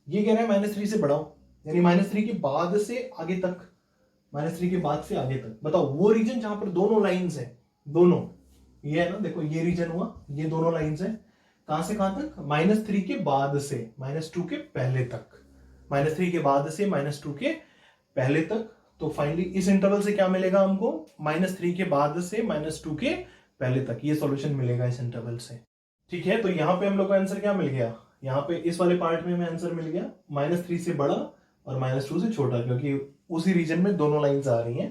ये कह रहा है -3 से बड़ा हो, यानी -3 के बाद से आगे तक, -3 के बाद से आगे तक। बताओ वो रीजन जहां पर दोनों लाइंस है, दोनों, ये है ना, देखो ये रीजन हुआ, ये दोनों लाइंस है, कहां से कहां तक, -3 के बाद से -2 के पहले तक, -3 के बाद से -2 के पहले तक। तो फाइनली इस इंटरवल से क्या मिलेगा हमको, -3 के बाद से -2 के पहले तक, ये सॉल्यूशन मिलेगा इस इंटरवल से। ठीक है, तो यहां पे हम लोग को आंसर क्या मिल गया, यहाँ पे इस वाले पार्ट में हमें आंसर मिल गया -3 से बड़ा और -2 से छोटा, क्योंकि उसी रीजन में दोनों लाइंस आ रही हैं।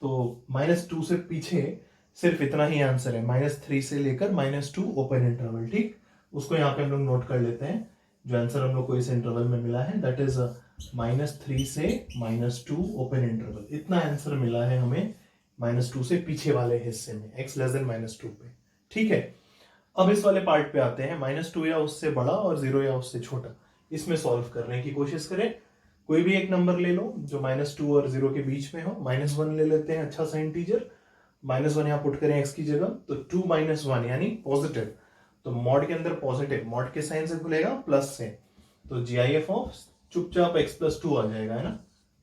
तो -2 से पीछे सिर्फ इतना ही आंसर है, -3 से लेकर -2 ओपन इंटरवल। ठीक, उसको यहाँ पे हम लोग नोट कर लेते हैं। जो आंसर हम लोग को इस इंटरवल में मिला है दैट इज -3 से -2 ओपन इंटरवल। इतना आंसर मिला है हमें -2 से पीछे वाले हिस्से में, x लेस देन -2 पे। ठीक है, अब इस वाले पार्ट पे आते हैं, -2 या उससे बड़ा और 0 या उससे छोटा। इसमें सॉल्व करने की कोशिश करें। कोई भी एक नंबर ले लो जो -2 और 0 के बीच में हो। -1 ले लेते हैं, अच्छा सा इंटीजर। -1 यहाँ पुट करें x की जगह, तो 2 - 1 यानी पॉजिटिव। तो मॉड के अंदर पॉजिटिव, मॉड के साइन से खुलेगा प्लस से, तो GIF ऑफ चुपचाप x + 2 आ जाएगा, है ना,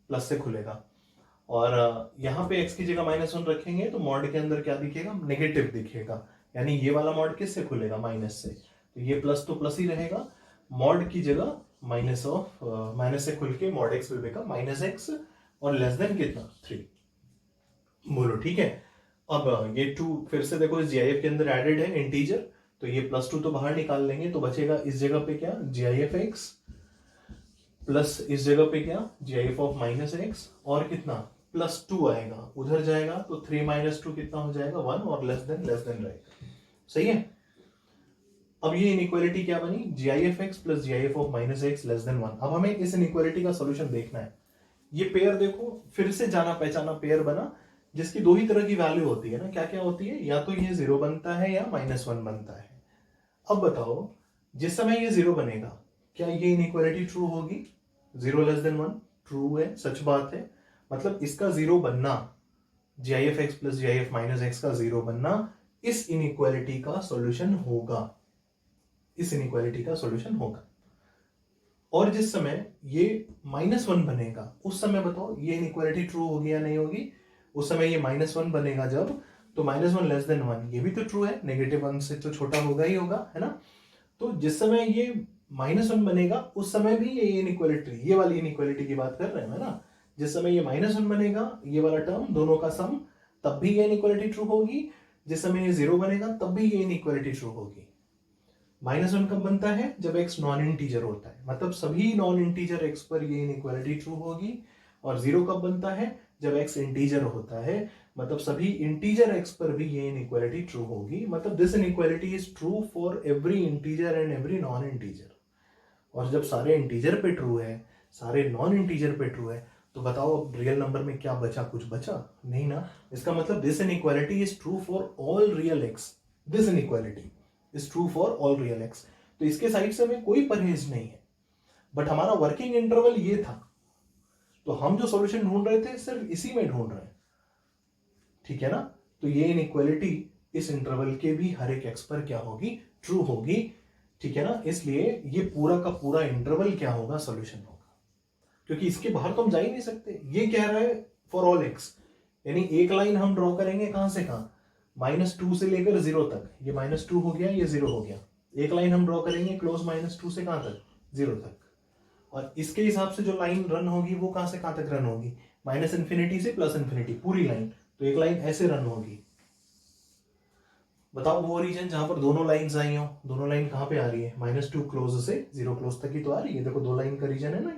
प्लस से खुलेगा। और यहाँ पे x की जगह -1 रखेंगे तो मॉड के अंदर क्या दिखेगा, नेगेटिव दिखेगा, यानी ये वाला मॉड किससे खुलेगा, माइनस से। तो ये प्लस तो प्लस ही रहेगा, मॉड की जगह माइनस से खुल के mod x will become -x और लेस देन कितना, 3। बोलो ठीक है। अब ये 2 फिर से देखो इस GIF के अंदर एडेड है इंटीजर, तो ये +2 तो बाहर निकाल लेंगे, तो बचेगा इस जगह पे क्या, GIF x प्लस इस जगह पे क्या, GIF ऑफ -x, और कितना +2 आएगा, उधर जाएगा तो 3 - 2 कितना हो जाएगा, 1, और लेस देन रहेगा। सही है। अब ये इनइक्वालिटी क्या बनी, GIF x plus GIF of -x less than 1। अब हमें इस इनइक्वालिटी का सॉल्यूशन देखना है। ये पेयर देखो फिर से जाना पहचाना पेयर बना, जिसकी दो ही तरह की वैल्यू होती है ना, क्या क्या होती है, या तो ये 0 बनता है या -1 बनता है। अब बताओ जिस समय ये 0 बनेगा क्या ये इनइक्वालिटी ट्रू होगी, 0 लेस देन 1 ट्रू है, सच बात है। मतलब इसका जीरो बनना, GIF(x + GIF - x) का जीरो बनना इस इनइक्वालिटी का सॉल्यूशन होगा, इस इनइक्वालिटी का सॉल्यूशन होगा। और जिस समय ये -1 बनेगा उस समय बताओ ये इनइक्वालिटी ट्रू होगी या नहीं होगी? उस समय ये -1 बनेगा जब, तो -1 लेस देन 1 ये भी तो ट्रू है, -1 से तो छोटा होगा ही होगा, है ना। तो जिस समय ये -1 बनेगा उस समय भी ये इनइक्वालिटी, ये वाली इनइक्वालिटी की बात कर रहे हैं ना, जिस समय ये -1 बनेगा ये वाला टर्म दोनों का सम, तब भी ये इनइक्वालिटी ट्रू होगी। जिस समय ये 0 बनेगा तब भी ये इनइक्वालिटी ट्रू होगी। -1 कब बनता है? जब x नॉन इंटीजर होता है, मतलब सभी नॉन इंटीजर x पर ये इनइक्वालिटी ट्रू होगी। और 0 कब बनता है? जब x इंटीजर होता है, मतलब सभी इंटीजर x पर भी ये इनइक्वालिटी ट्रू होगी। मतलब this inequality is true for every integer and every non integer. और जब सारे इंटीजर पे ट्रू है, सारे नॉन इंटीजर पे ट्रू है, तो बताओ अब रियल नंबर में क्या बचा? कुछ बचा नहीं ना। इसका मतलब this inequality is true for all real x। This inequality is true for all real x। तो इसके साइड से में कोई परहेज नहीं है, बट हमारा वर्किंग इंटरवल ये था, तो हम जो सॉल्यूशन ढूंढ रहे थे सिर्फ इसी में ढूंढ रहे हैं, ठीक है ना। तो ये इनइक्वालिटी इस इंटरवल के भी हर एक x पर क्या होगी? ट्रू होगी, ठीक है ना। इसलिए ये पूरा का पूरा इंटरवल क्या होगा? सॉल्यूशन होगा, क्योंकि इसके बाहर तो हम जा ही नहीं सकते। ये कह रहा है फॉर ऑल x, यानी एक लाइन हम ड्रॉ करेंगे कहां से कहां? -2 से लेकर 0 तक। ये -2 हो गया, ये 0 हो गया। एक लाइन हम ड्रॉ करेंगे क्लोज -2 से कहां तक? 0 तक। और इसके हिसाब से जो लाइन रन होगी वो कहां से कहां तक रन होगी? -∞ से +∞, पूरी लाइन। तो एक लाइन ऐसे रन होगी। बताओ वो रीजन जहां पर दोनों लाइंस आई हो, दोनों लाइन कहां पे आ रही है? -2 क्लोज से 0 क्लोज तक ही तो आ रही है। देखो दो लाइन का रीजन है ना।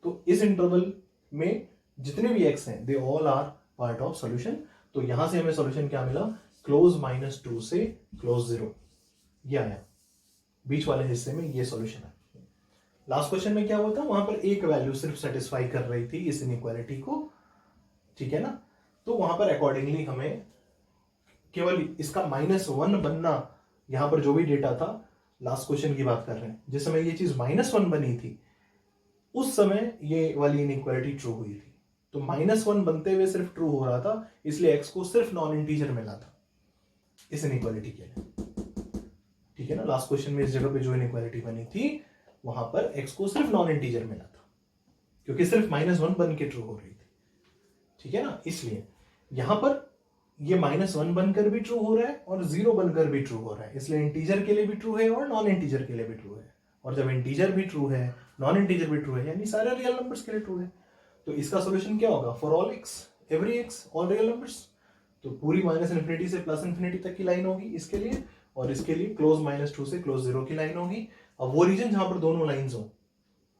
तो इस इंटरवल में जितने भी x हैं, they all are part of solution. तो यहां से हमें सॉल्यूशन क्या मिला? क्लोज -2 से क्लोज 0, ये आया। बीच वाले हिस्से में ये सॉल्यूशन है। लास्ट क्वेश्चन में क्या होता? वहां पर एक वैल्यू सिर्फ सेटिस्फाई कर रही थी इस इनइक्वालिटी को, ठीक है ना। तो वहां पर अकॉर्डिंगली हमें केवल इसका -1 बनना, यहां पर जो भी डेटा था, लास्ट क्वेश्चन की बात कर रहे हैं, जिस समय ये चीज -1 बनी थी उस समय ये वाली इनइक्वालिटी ट्रू हुई थी। तो -1 बनते हुए सिर्फ ट्रू हो रहा था, इसलिए x को सिर्फ नॉन इंटीजर मिला था इस इनइक्वालिटी के लिए, ठीक है ना। लास्ट क्वेश्चन में इस जगह पे जो इनइक्वालिटी बनी थी वहां पर x को सिर्फ नॉन इंटीजर मिला था, क्योंकि सिर्फ -1 बन के ट्रू हो रही थी, ठीक है ना। इसलिए यहां पर ये -1 बनकर भी ट्रू हो रहा है और 0 बनकर भी ट्रू हो रहा है। इसलिए इंटीजर के लिए भी ट्रू है और नॉन इंटीजर के लिए भी ट्रू है। और जब इंटीजर भी ट्रू है, नॉन इंटीजर भी ट्रू है, यानी सारे रियल नंबर्स के लिए ट्रू है। तो इसका सॉल्यूशन क्या होगा? For all x, every x, all real numbers. तो पूरी -∞ से +∞ तक की लाइन होगी इसके लिए, और इसके लिए क्लोज -2 से क्लोज 0 की लाइन होगी। अब वो रीजन जहां पर दोनों लाइंस हो,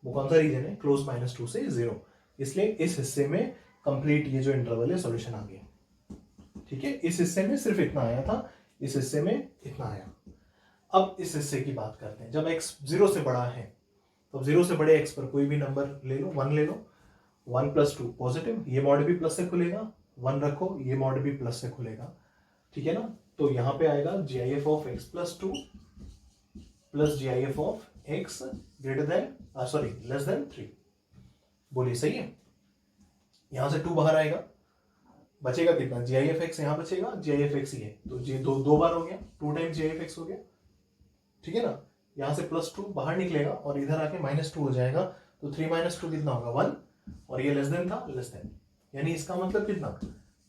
वो कौन सा रीजन है? क्लोज -2 से 0। इसलिए इस हिस्से में कंप्लीट ये जो इंटरवल है सॉल्यूशन आ गया, ठीक है। इस हिस्से में सिर्फ इतना आया था, इस हिस्से में इतना आया। अब इस हिस्से की बात करते हैं। जब x 0 से बड़ा है, तो 0 से बड़े x पर कोई भी नंबर ले लो, 1 ले लो। 1 + 2 पॉजिटिव, ये मॉड भी प्लस से खुलेगा। 1 रखो, ये मॉड भी प्लस से खुलेगा, ठीक है ना। तो यहां पे आएगा GIF of x + 2 plus GIF of x less then 3। बोलिए सही है। यहां से 2 बाहर आएगा, बचेगा कितना? GIF x यहां बचेगा, GIF x ही है, तो ये दो बार हो गया, 2 टाइम्स GIF x हो गया, ठीक है ना। यहां से +2 बाहर निकलेगा और इधर आके -2 हो जाएगा। तो 3 - 2 कितना होगा? 1। और ये लेस देन था, लेस देन, यानी इसका मतलब कितना?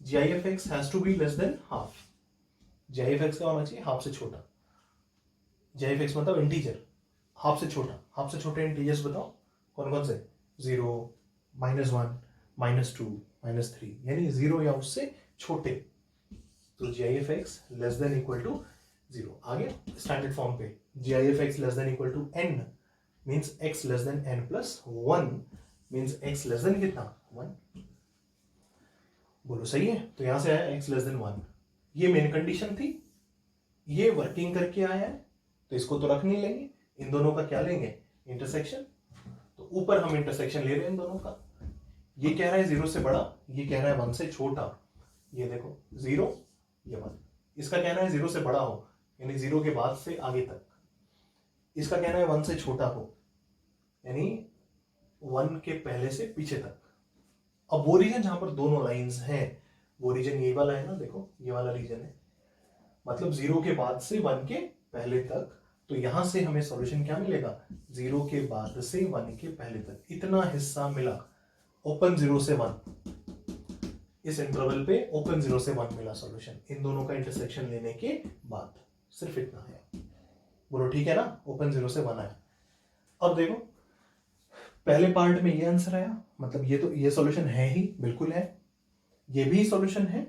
GIF x has to be less than half. GIF x का होना चाहिए हाफ से छोटा। GIF x मतलब इंटीजर, हाफ से छोटा। हाफ से छोटे इंटीजर्स बताओ कौन कौन से? 0, -1, -2, -3, यानी 0 या उससे छोटे। तो GIF x less than equal to 0। आगे स्टैंडर्ड फॉर्म पे GIF x less than equal to n means x less than n plus 1 means x less than कितना? 1। बोलो सही है। तो यहां से आया x लेस देन 1, ये मेन कंडीशन थी, ये वर्किंग करके आया है, तो इसको तो रख नहीं लेंगे। इन दोनों का क्या लेंगे? इंटरसेक्शन। तो ऊपर हम इंटरसेक्शन ले रहे हैं इन दोनों का। ये कह रहा है 0 से बड़ा, ये कह रहा है 1 से छोटा। ये देखो 0, ये 1। इसका कहना है 0 से बड़ा हो, यानी 0 के बाद से आगे तक। इसका कहना है 1 से छोटा हो, यानी 1 के पहले से पीछे तक। अब वो रीजन जहां पर दोनों लाइंस हैं, वो रीजन ये वाला है ना, देखो ये वाला रीजन है, मतलब 0 के बाद से 1 के पहले तक। तो यहां से हमें सॉल्यूशन क्या मिलेगा, 0 के बाद से 1 के पहले तक, इतना हिस्सा मिला ओपन 0 से 1, इस इंटरवल पे ओपन 0 से 1 मिला सॉल्यूशन, इन दोनों का इंटरसेक्शन लेने के बाद सिर्फ इतना है। बोलो ठीक है ना, ओपन 0 से 1 आया। अब देखो पहले पार्ट में ये आंसर आया, मतलब ये तो ये सॉल्यूशन है ही, बिल्कुल है, ये भी सॉल्यूशन है,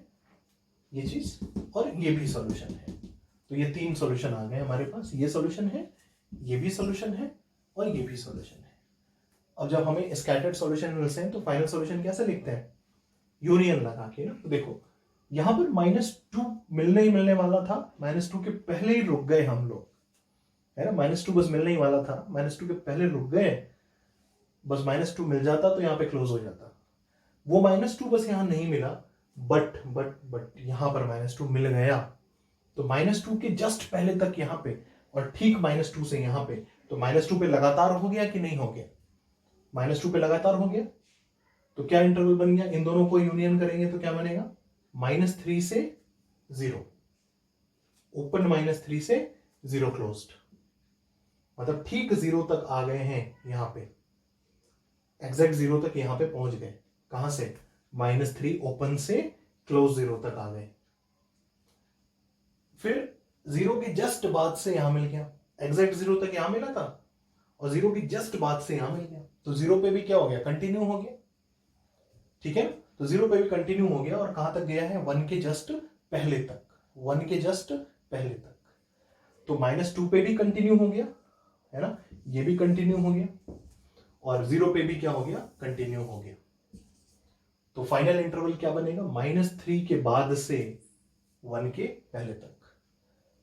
ये चीज, और ये भी सॉल्यूशन है। तो ये 3 सॉल्यूशन आ गए हमारे पास, ये सॉल्यूशन है, ये भी सॉल्यूशन है, और ये भी सॉल्यूशन है। अब जब हमें स्कैटर्ड सॉल्यूशन मिलते हैं तो फाइनल सॉल्यूशन कैसे लिखते हैं, यूनियन लगा के ना। तो देखो यहां पर -2 मिलने ही मिलने वाला था, -2 के पहले ही रुक गए हम लोग, है ना, -2 बस मिलने ही वाला था, -2 के पहले रुक गए, बस -2 मिल जाता तो यहां पे क्लोज हो जाता। वो -2 बस यहां नहीं मिला, बट यहां पर -2 मिल गया, तो -2 के जस्ट पहले तक यहां पे, और ठीक -2 से यहां पे, तो -2 पे लगातार हो गया कि नहीं हो गया, -2 पे लगातार हो गया, तो क्या इंटरवल बन गया, इन दोनों को यूनियन करेंगे तो क्या बनेगा, -3 से 0, ओपन -3 से 0 क्लोज्ड, मतलब ठीक 0 तक आ गए हैं, यहां पे एग्जैक्ट 0 तक यहां पे पहुंच गए, कहां से, -3 ओपन से क्लोज 0 तक आ गए। फिर 0 के जस्ट बाद से यहां मिल गया, एग्जैक्ट 0 तक यहां मिला था, और 0 की जस्ट बाद से यहां मिल गया, तो 0 पे भी क्या हो गया, कंटिन्यू हो गया, ठीक है, तो 0 पे भी कंटिन्यू हो गया, और कहां तक गया है, 1 के जस्ट पहले तक, 1 के जस्ट पहले तक, तो -2 पे भी कंटिन्यू हो गया, है ना, ये भी कंटिन्यू हो गया, और 0 पे भी क्या हो गया, कंटिन्यू हो गया। तो फाइनल इंटरवल क्या बनेगा, -3 के बाद से 1 के पहले तक।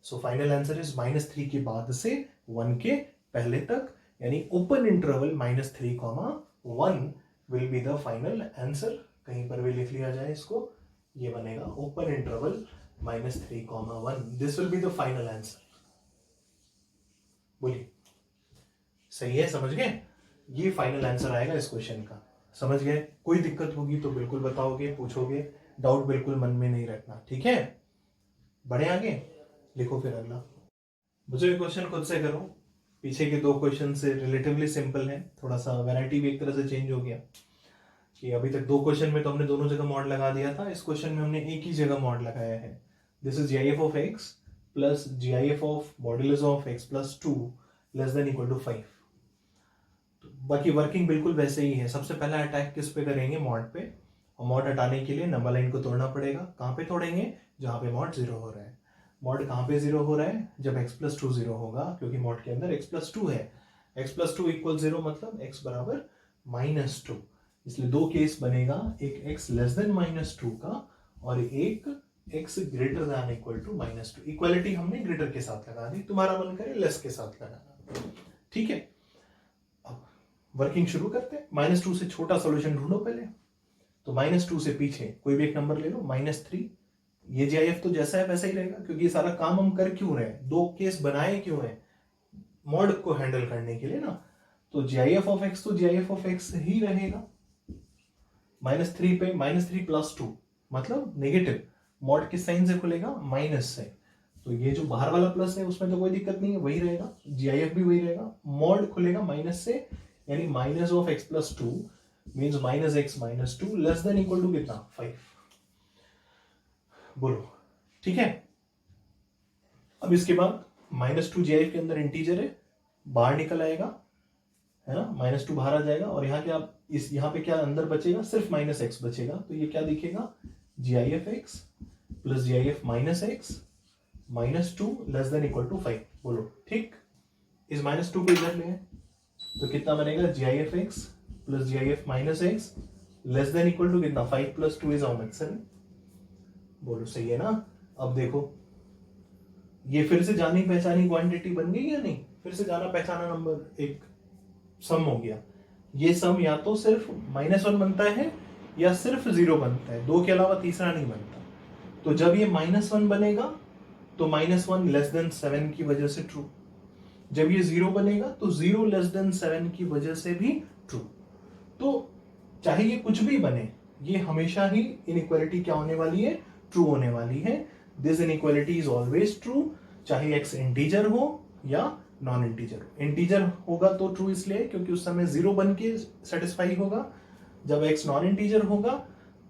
सो फाइनल आंसर इज -3 के बाद से 1 के पहले तक, यानी open interval -3, 1 will be the final answer. कहीं पर भी लिख लिया जाए इसको, ये बनेगा open interval -3, 1, this will be the final answer. बोलिए सही है, समझ गए, ये फाइनल आंसर आएगा इस क्वेश्चन का, समझ गए। कोई दिक्कत होगी तो बिल्कुल बताओगे, पूछोगे, डाउट बिल्कुल मन में नहीं रखना, ठीक है। बढ़े आगे, लिखो फिर अगला। मुझे क्वेश्चन खुद से करो, पीछे के 2 क्वेश्चन से रिलेटिवली सिंपल है, थोड़ा सा वैरायटी भी एक तरह से चेंज हो गया कि अभी तक 2 क्वेश्चन में तो हमने दोनों जगह मॉड लगा दिया था, इस क्वेश्चन में हमने एक ही जगह मॉड लगाया है। This is GIF of x plus GIF of modulus of x plus 2 less than equal to 5। बाकी वर्किंग बिल्कुल वैसे ही है। सबसे पहला अटैक किस पे करेंगे, मॉड पे, और मॉड हटाने के लिए नंबर लाइन को तोड़ना पड़ेगा। कहां पे तोड़ेंगे, जहां पे मॉड 0 हो रहा है। मॉड कहां पे 0 हो रहा है, जब x प्लस 2 0 होगा, क्योंकि मॉड के अंदर x प्लस 2 है, x प्लस 2 इक्वल 0 मतलब x बराबर -2, इसलिए 2 केस बनेगा, एक x लेस देन -2 का, और एक x greater than equal to -2। Equality हमने ग्रेटर के साथ लगा दी, तुम्हारा मन करे लेस के साथ लगाना, ठीक है। वर्किंग शुरू करते हैं। -2 से छोटा सॉल्यूशन ढूंढो पहले, तो -2 से पीछे कोई भी एक नंबर ले लो, -3। ये GIF तो जैसा है वैसा ही रहेगा, क्योंकि ये सारा काम हम कर क्यों रहे हैं, 2 केस बनाए क्यों है, मॉड को हैंडल करने के लिए ना। तो GIF ऑफ x तो GIF ऑफ x ही रहेगा। -3 पे -3 प्लस 2 मतलब नेगेटिव, मॉड किस साइन से खुलेगा, माइनस से, तो ये जो बाहर वाला प्लस है उसमें तो कोई दिक्कत नहीं है, वही रहेगा, GIF भी वही रहेगा। मॉड खुलेगा माइनस से, यानी minus of x plus 2 means -x - 2 less than equal to कितना, 5। बोलो ठीक है। अब इसके बाद -2 GIF के अंदर इंटीजर है, बाहर निकल आएगा, है ना, -2 बाहर आ जाएगा, और यहाँ क्या, इस यहाँ पे क्या अंदर बचेगा, सिर्फ -x बचेगा, तो ये क्या दिखेगा, GIF x plus GIF -x -2 less than equal to 5। बोलो ठीक। इस -2 को इधर ले, तो कितना बनेगा, GIF x plus GIF -x less than equal to कितना, 5 प्लस 2 इज हाउ मच, 7। बोलो सही है ना। अब देखो ये फिर से जानी पहचानी क्वांटिटी बन गई या नहीं, फिर से जाना पहचाना नंबर एक सम हो गया। ये सम या तो सिर्फ -1 बनता है या सिर्फ 0 बनता है, 2 के अलावा तीसरा नहीं बनता। तो जब ये -1 बनेगा तो -1 लेस देन 7 की वजह से ट्रू, जब ये 0 बनेगा तो 0 लेस देन 7 की वजह से भी ट्रू। तो चाहे ये कुछ भी बने, ये हमेशा ही इनइक्वालिटी क्या होने वाली है, ट्रू होने वाली है। This inequality is always true, चाहे एक्स इंटीजर हो या नॉन इंटीजर हो। इंटीजर होगा तो ट्रू इसलिए क्योंकि उस समय 0 बन के सेटिस्फाई होगा, जब एक्स नॉन इंटीजर होगा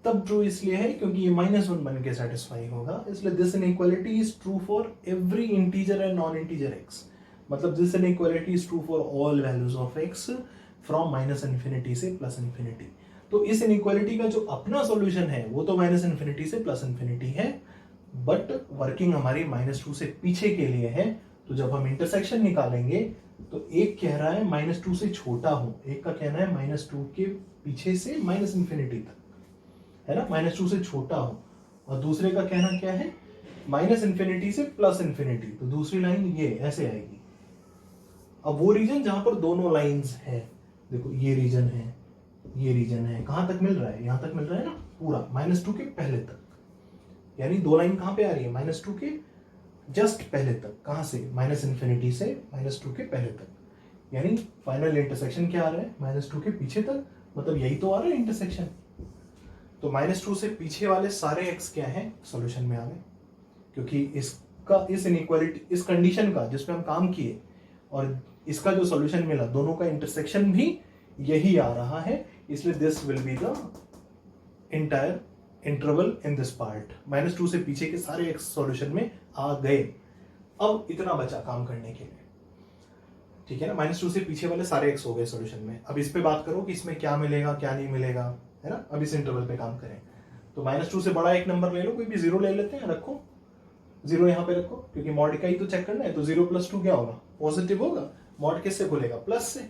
तब ट्रू इसलिए है क्योंकि ये -1 बन के सेटिस्फाई होगा। इसलिए this inequality is true for every integer and non integer X, मतलब this inequality is true for all values of X from -infinity से +इंफिनिटी। तो इस इनइक्वालिटी का जो अपना सॉल्यूशन है वो तो -इंफिनिटी से +इंफिनिटी है, बट वर्किंग हमारी -2 से पीछे के लिए है। तो जब हम इंटरसेक्शन निकालेंगे तो एक कह रहा है -2 से छोटा हो, एक का कहना है -2 के पीछे से -इंफिनिटी तक, है ना, -2 से छोटा हो, और दूसरे का कहना क्या है, -इंफिनिटी से +इंफिनिटी। तो दूसरी लाइन ये ऐसे आएगी। अब वो रीजन जहां पर दोनों लाइंस है, देखो ये रीजन है, ये रीजन है, कहां तक मिल रहा है, यहां तक मिल रहा है ना, पूरा -2 के पहले तक। यानी दो लाइन कहां पे आ रही है, -2 के जस्ट पहले तक। कहां से, -इंफिनिटी से -2 के पहले तक। यानी फाइनल इंटरसेक्शन क्या आ रहा है, -2 के पीछे तक, मतलब यही तो आ रहा है इंटरसेक्शन। तो -2 से पीछे वाले सारे x क्या है, सॉल्यूशन में आ गए, क्योंकि इसका, इस इनइक्वालिटी, इस कंडीशन का जिसपे हम काम किए और इसका जो सॉल्यूशन मिला, दोनों का इंटरसेक्शन भी यही आ रहा है। इसलिए this will be the entire interval in this part. -2 से पीछे के सारे x सॉल्यूशन में आ गए। अब इतना बचा काम करने के लिए, ठीक है ना, -2 से पीछे वाले सारे x हो गए सॉल्यूशन में। अब इस पे बात करो कि इसमें क्या मिलेगा क्या नहीं मिलेगा, है ना। अब इस इंटरवल पे काम करें तो -2 से बड़ा एक नंबर ले लो, कोई भी 0 ले लेते हैं, रखो 0 यहाँ पे रखो, क्योंकि मॉड का ही तो चेक करना है। तो 0 + 2 क्या होगा, पॉजिटिव होगा। मॉड किससे खुलेगा, प्लस से।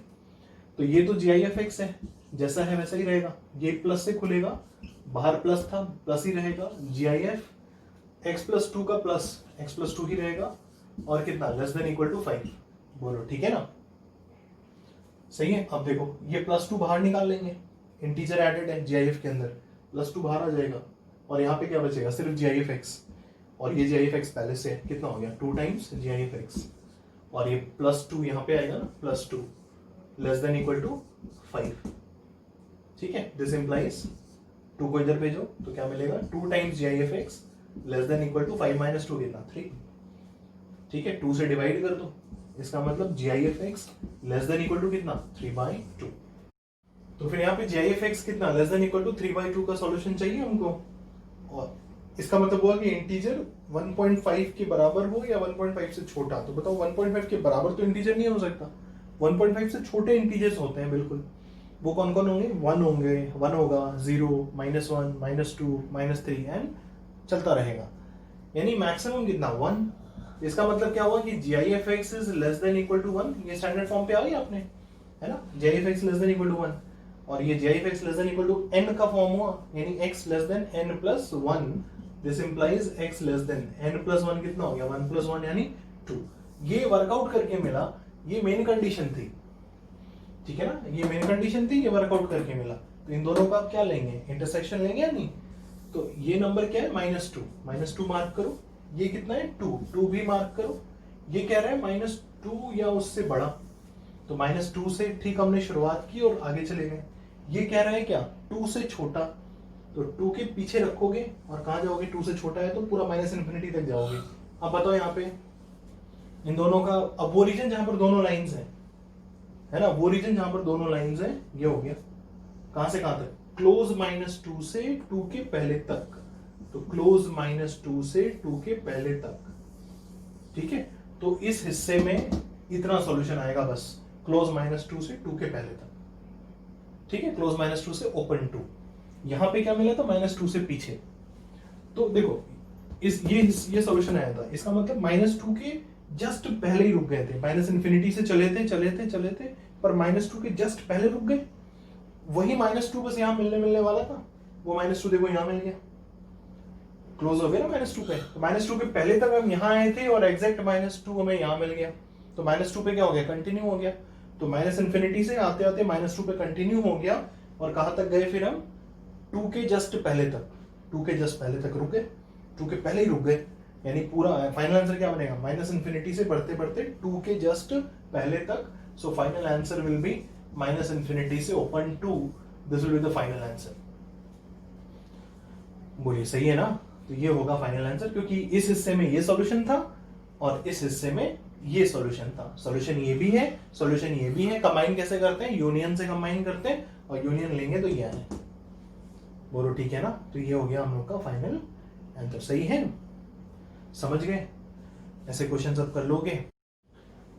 तो ये तो GIF(x) है, जैसा है वैसा ही रहेगा। ये प्लस से खुलेगा, बाहर प्लस था, प्लस ही रहेगा। GIF x + 2 का प्लस x + 2 ही रहेगा, और कितना, <= 5। बोलो ठीक है ना, सही है। अब देखो ये +2 बाहर निकाल लेंगे, इंटीजर एडेड है GIF के अंदर, +2 बाहर आ जाएगा, और यहाँ पे क्या बचेगा, सिर्फ GIF(x), और ये GIF(x) पहले से है, कितना हो गया, 2 टाइम्स GIF(x), और ये +2 यहाँ पे आएगा ना, +2 <= 5। ठीक है, दिस इंप्लाइज 2 को इधर भेजो तो क्या मिलेगा, 2 टाइम्स GIF(x) <= 5 - 2 कितना, 3। ठीक है, 2 से डिवाइड कर दो, इसका मतलब GIF(x) <= कितना, 3/2। तो फिर यहाँ पे GIF(x) कितना, <= 3/2 का सॉल्यूशन चाहिए हमको, और इसका मतलब हुआ कि इंटीजर 1.5 के बराबर हो या 1.5 से छोटा। तो बताओ 1.5 के बराबर तो इंटीजर नहीं हो सकता, 1.5 से छोटे इंटीजर्स होते हैं बिल्कुल। वो कौन कौन होंगे, 1 होंगे, 1 होगा, 0, -1, -2, -3 एंड चलता रहेगा। यानी मैक्सिमम कितना, 1। इसका मतलब क्या हुआ कि GIF(x) <= 1। ये स्टैंडर्ड फॉर्म पे आ गया आपने, है ना, GIF(x) <= 1, और ये GIF(x) <= n का फॉर्म हुआ, यानी x n + 1। This implies x n + 1 कितना हो गया, 1 + 1 यानी 2। ये वर्कआउट करके मिला, ये मेन कंडीशन थी, ठीक है ना, ये मेन कंडीशन थी, ये वर्कआउट करके मिला। तो इन दोनों का आप क्या लेंगे, इंटरसेक्शन लेंगे या नहीं। तो ये नंबर क्या है, -2 मार्क करो, ये कितना है, 2 भी मार्क करो। ये कह रहा है -2 या उससे बड़ा, तो -2 से ठीक हमने शुरुआत की और आगे चले गए। ये कह रहा है क्या, 2 से छोटा, तो 2 के पीछे रखोगे और कहां जाओगे, 2 से छोटा है तो पूरा -इंफिनिटी तक जाओगे। अब बताओ यहाँ पे इन दोनों का, अब वो रीजन जहां पर दोनों लाइंस हैं, है ना, वो रीजन जहां पर दोनों लाइंस हैं, ये हो गया कहां से कहां तक, क्लोज -2 से 2 के पहले तक। तो क्लोज -2 से 2 के पहले तक, ठीक है। तो इस हिस्से में इतना सॉल्यूशन आएगा बस, क्लोज -2 से 2 के पहले तक, ठीक है, क्लोज -2 से ओपन 2। यहां पे क्या मिला था, -2 से पीछे। तो देखो ये सॉल्यूशन आया था, इसका मतलब -2 के जस्ट पहले ही रुक गए थे, -इंफिनिटी से चले थे, पर -2 के जस्ट पहले रुक गए। वही -2 बस यहां मिलने वाला था, वो -2 देखो यहां मिल गया, क्लोज हो गया ना -2 पे। तो -2 के पहले तक हम यहां आए थे और एग्जैक्ट -2 हमें यहां मिल गया। तो -2 पे क्या हो गया, कंटिन्यू हो गया। तो -इंफिनिटी से आते आते -2 पे कंटिन्यू हो गया, और कहां तक गए फिर हम, 2 के जस्ट पहले तक, 2 के जस्ट पहले तक रुक गए, 2 के पहले ही रुक गए। यानी पूरा फाइनल आंसर क्या बनेगा, -इंफिनिटी से बढ़ते बढ़ते 2 के जस्ट पहले तक। So final answer will be -infinity से open 2 this will be the final answer. बोलिए सही है ना? तो ये होगा फाइनल आंसर, क्योंकि इस हिस्से में ये सॉल्यूशन था और इस हिस्से में ये सॉल्यूशन था। सॉल्यूशन ये भी है, सॉल्यूशन ये भी है। कंबाइन कैसे करते हैं? यूनियन से कंबाइन करते हैं, और यूनियन लेंगे तो ये आए। बोलो ठीक है ना? तो ये हो गया हम लोग का फाइनल आंसर। सही है? समझ गए? ऐसे क्वेश्चन सब कर लोगे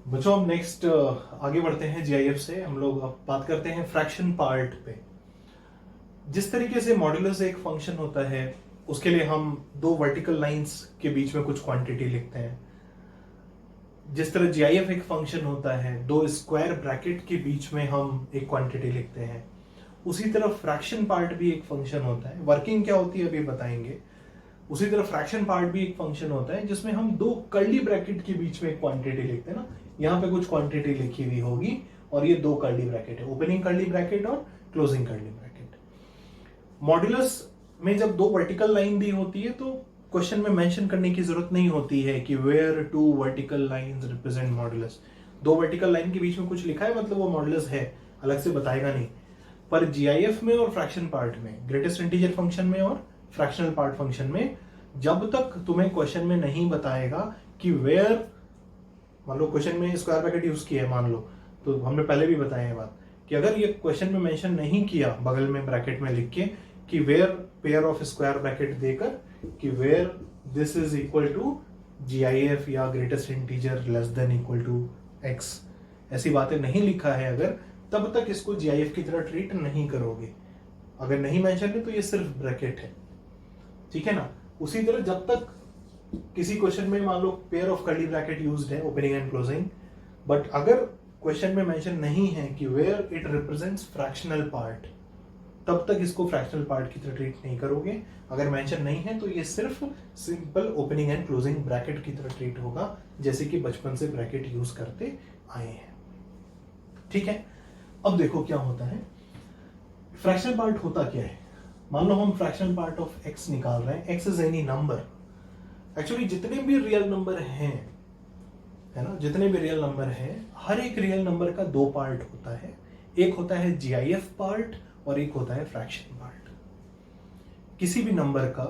बच्चों। हम नेक्स्ट आगे बढ़ते हैं जीआईएफ से। हम लोग अब बात करते हैं फ्रैक्शन पार्ट पे। जिस तरीके से मॉड्यूलस एक फंक्शन होता है, उसके लिए हम दो वर्टिकल लाइंस के बीच में कुछ क्वांटिटी लिखते हैं। जिस तरह जीआईएफ एक फंक्शन होता है, दो स्क्वायर ब्रैकेट के बीच में हम एक क्वांटिटी लिखते हैं, उसी तरह फ्रैक्शन पार्ट भी एक फंक्शन होता है। वर्किंग क्या होती है अभी बताएंगे। उसी तरह फ्रैक्शन पार्ट भी एक फंक्शन होता है जिसमें हम दो कर्ली ब्रैकेट के बीच में एक क्वांटिटी लिखते हैं ना। यहाँ पे कुछ क्वांटिटी लिखी हुई होगी और ये दो कर्ली ब्रैकेट है, ओपनिंग कर्ली ब्रैकेट और क्लोजिंग कर्ली ब्रैकेट। मॉड्यूलस में जब दो वर्टिकल लाइन दी होती है तो क्वेश्चन में मेंशन करने की जरूरत नहीं होती है कि where two vertical lines represent modulus. दो वर्टिकल लाइन के बीच में कुछ लिखा है मतलब वो मॉड्यूलस है, अलग से बताएगा नहीं। पर जीआईएफ में और फ्रैक्शन पार्ट में, ग्रेटेस्ट इंटीजर फंक्शन में और फ्रैक्शनल पार्ट फंक्शन में, जब तक तुम्हें क्वेश्चन में नहीं बताएगा कि वेयर, मान लो क्वेश्चन में स्क्वायर ब्रैकेट यूज किया है मान लो, तो हमने पहले भी बताया है बात कि अगर ये क्वेश्चन में मेंशन नहीं किया बगल में ब्रैकेट में लिख के कि where pair of square bracket देकर कि where this is equal to GIF या greatest integer less than equal to X, ऐसी बातें नहीं लिखा है अगर, तब तक इसको जीआईएफ की तरह ट्रीट नहीं करोगे। अगर नहीं मेंशन है तो ये सिर्फ ब्रैकेट है, ठीक है ना। उसी तरह जब तक किसी क्वेश्चन में मान लो pair of curly bracket used है, ओपनिंग एंड क्लोजिंग, बट अगर क्वेश्चन में मेंशन नहीं है कि where it represents fractional part, तब तक इसको फ्रैक्शनल पार्ट की तरह ट्रीट नहीं करोगे। अगर मेंशन नहीं है तो ये सिर्फ simple opening and closing bracket की तरह ट्रीट होगा, जैसे कि बचपन से ब्रैकेट यूज करते आए हैं, ठीक है। अब देखो क्या होता है, फ्रैक्शनल पार्ट होता क्या है। मान लो हम फ्रैक्शनल पार्ट ऑफ एक्स निकाल रहे हैं, x is any number. Actually जितने भी रियल नंबर हैं, है ना, जितने भी रियल नंबर हैं, हर एक रियल नंबर का दो पार्ट होता है। एक होता है जीआईएफ पार्ट और एक होता है फ्रैक्शन पार्ट। किसी भी नंबर का,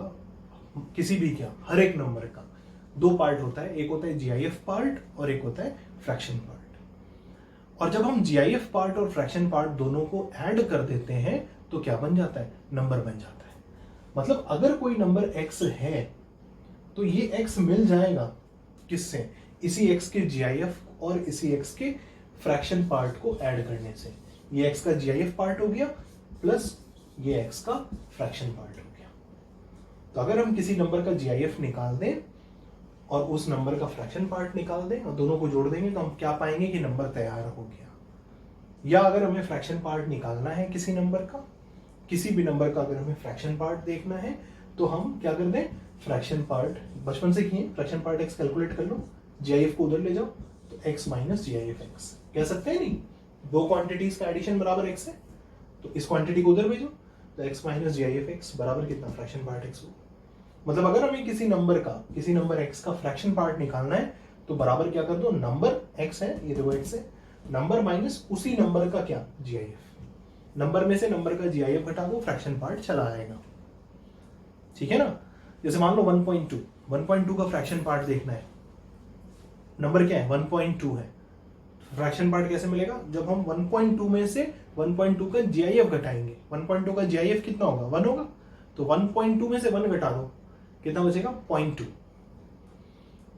किसी भी क्या, हर एक नंबर का दो पार्ट होता है, एक होता है जीआईएफ पार्ट और एक होता है फ्रैक्शन पार्ट। और जब हम जीआईएफ पार्ट और फ्रैक्शन पार्ट दोनों को ऐड कर देते हैं तो क्या बन जाता है? नंबर बन जाता है। मतलब अगर कोई नंबर x है तो ये x मिल जाएगा किससे? इसी x के जीआईएफ और इसी x के फ्रैक्शन पार्ट को ऐड करने से। ये x का जीआईएफ पार्ट हो गया प्लस ये x का फ्रैक्शन पार्ट हो गया। तो अगर हम किसी नंबर का जीआईएफ निकाल दें और उस नंबर का फ्रैक्शन पार्ट निकाल दें और दोनों को जोड़ देंगे तो हम क्या पाएंगे कि नंबर तैयार हो गया। या अगर हमें फ्रैक्शन पार्ट निकालना है किसी नंबर का, किसी भी नंबर का अगर हमें फ्रैक्शन पार्ट देखना है तो हम क्या कर दें, फ्रैक्शन पार्ट बचपन से किए, फ्रैक्शन पार्ट एक्स कैलकुलेट कर लो, जीआईएफ को उधर ले जाओ तो एक्स माइनस जीआईएफ एक्स कह सकते हैं। नहीं, दो क्वांटिटीज का एडिशन बराबर एक्स है तो इस क्वांटिटी को उधर भेजो तो एक्स माइनस जीआईएफ एक्स बराबर कितना? फ्रैक्शन पार्ट एक्स हो। मतलब अगर हमें किसी नंबर एक्स का फ्रैक्शन पार्ट निकालना है तो बराबर क्या कर दो, नंबर एक्स है, ये देखो एक्स है, नंबर माइनस उसी नंबर का क्या? जीआईएफ। नंबर में से नंबर का जीआईएफ घटा दो, फ्रैक्शन पार्ट चला आएगा, ठीक है ना। जैसे मान लो 1.2 का फ्रैक्शन पार्ट देखना है, नंबर क्या है? 1.2 है। फ्रैक्शन पार्ट कैसे मिलेगा? जब हम 1.2 में से 1.2 का जीआईएफ घटाएंगे। 1.2 का जीआईएफ कितना होगा? 1 होगा। तो 1.2 में से 1 घटा दो, कितना बचेगा? 0.2,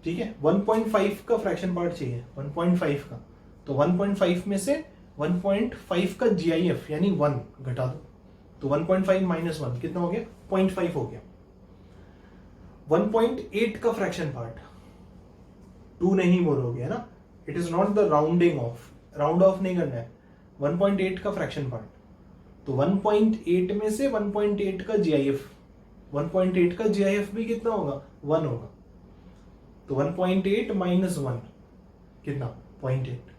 ठीक है। 1.5 का फ्रैक्शन पार्ट चाहिए, 1.5 का, तो 1.5 में से 1.5 का जीआईएफ यानी 1 घटा दो तो 1.5 माइनस 1 कितना हो गया? 0.5 हो गया। 1.8 का फ्रैक्शन पार्ट, 2 नहीं बोलोगे है ना, it is not the rounding off, round of नहीं करना है। 1.8 का फ्रैक्शन पार्ट, तो 1.8 में से 1.8 का जीआईएफ, 1.8 का जीआईएफ भी कितना होगा? 1 होगा। तो 1.8 माइनस 1 कितना? 0.8,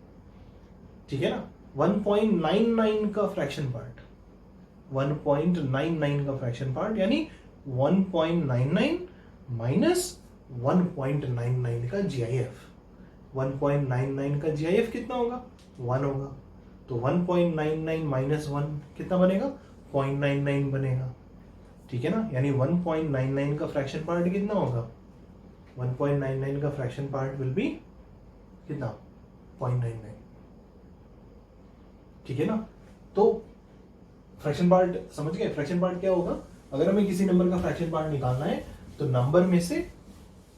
ठीक है ना। 1.99 का फ्रैक्शन पार्ट, 1.99 का फ्रैक्शन पार्ट यानी 1.99 माइनस 1.99 का जीआईएफ। 1.99 का जीआईएफ कितना होगा? 1 होगा। तो 1.99 माइनस 1 कितना बनेगा? 1.99 बनेगा, ठीक है ना। यानी 1.99 का फ्रैक्शन पार्ट कितना होगा, 1.99 का फ्रैक्शन पार्ट विल बी कितना, 0.99, ठीक है ना। तो फ्रैक्शन पार्ट समझ गए, फ्रैक्शन पार्ट क्या होगा, अगर हमें किसी नंबर का फ्रैक्शन पार्ट निकालना है तो नंबर में से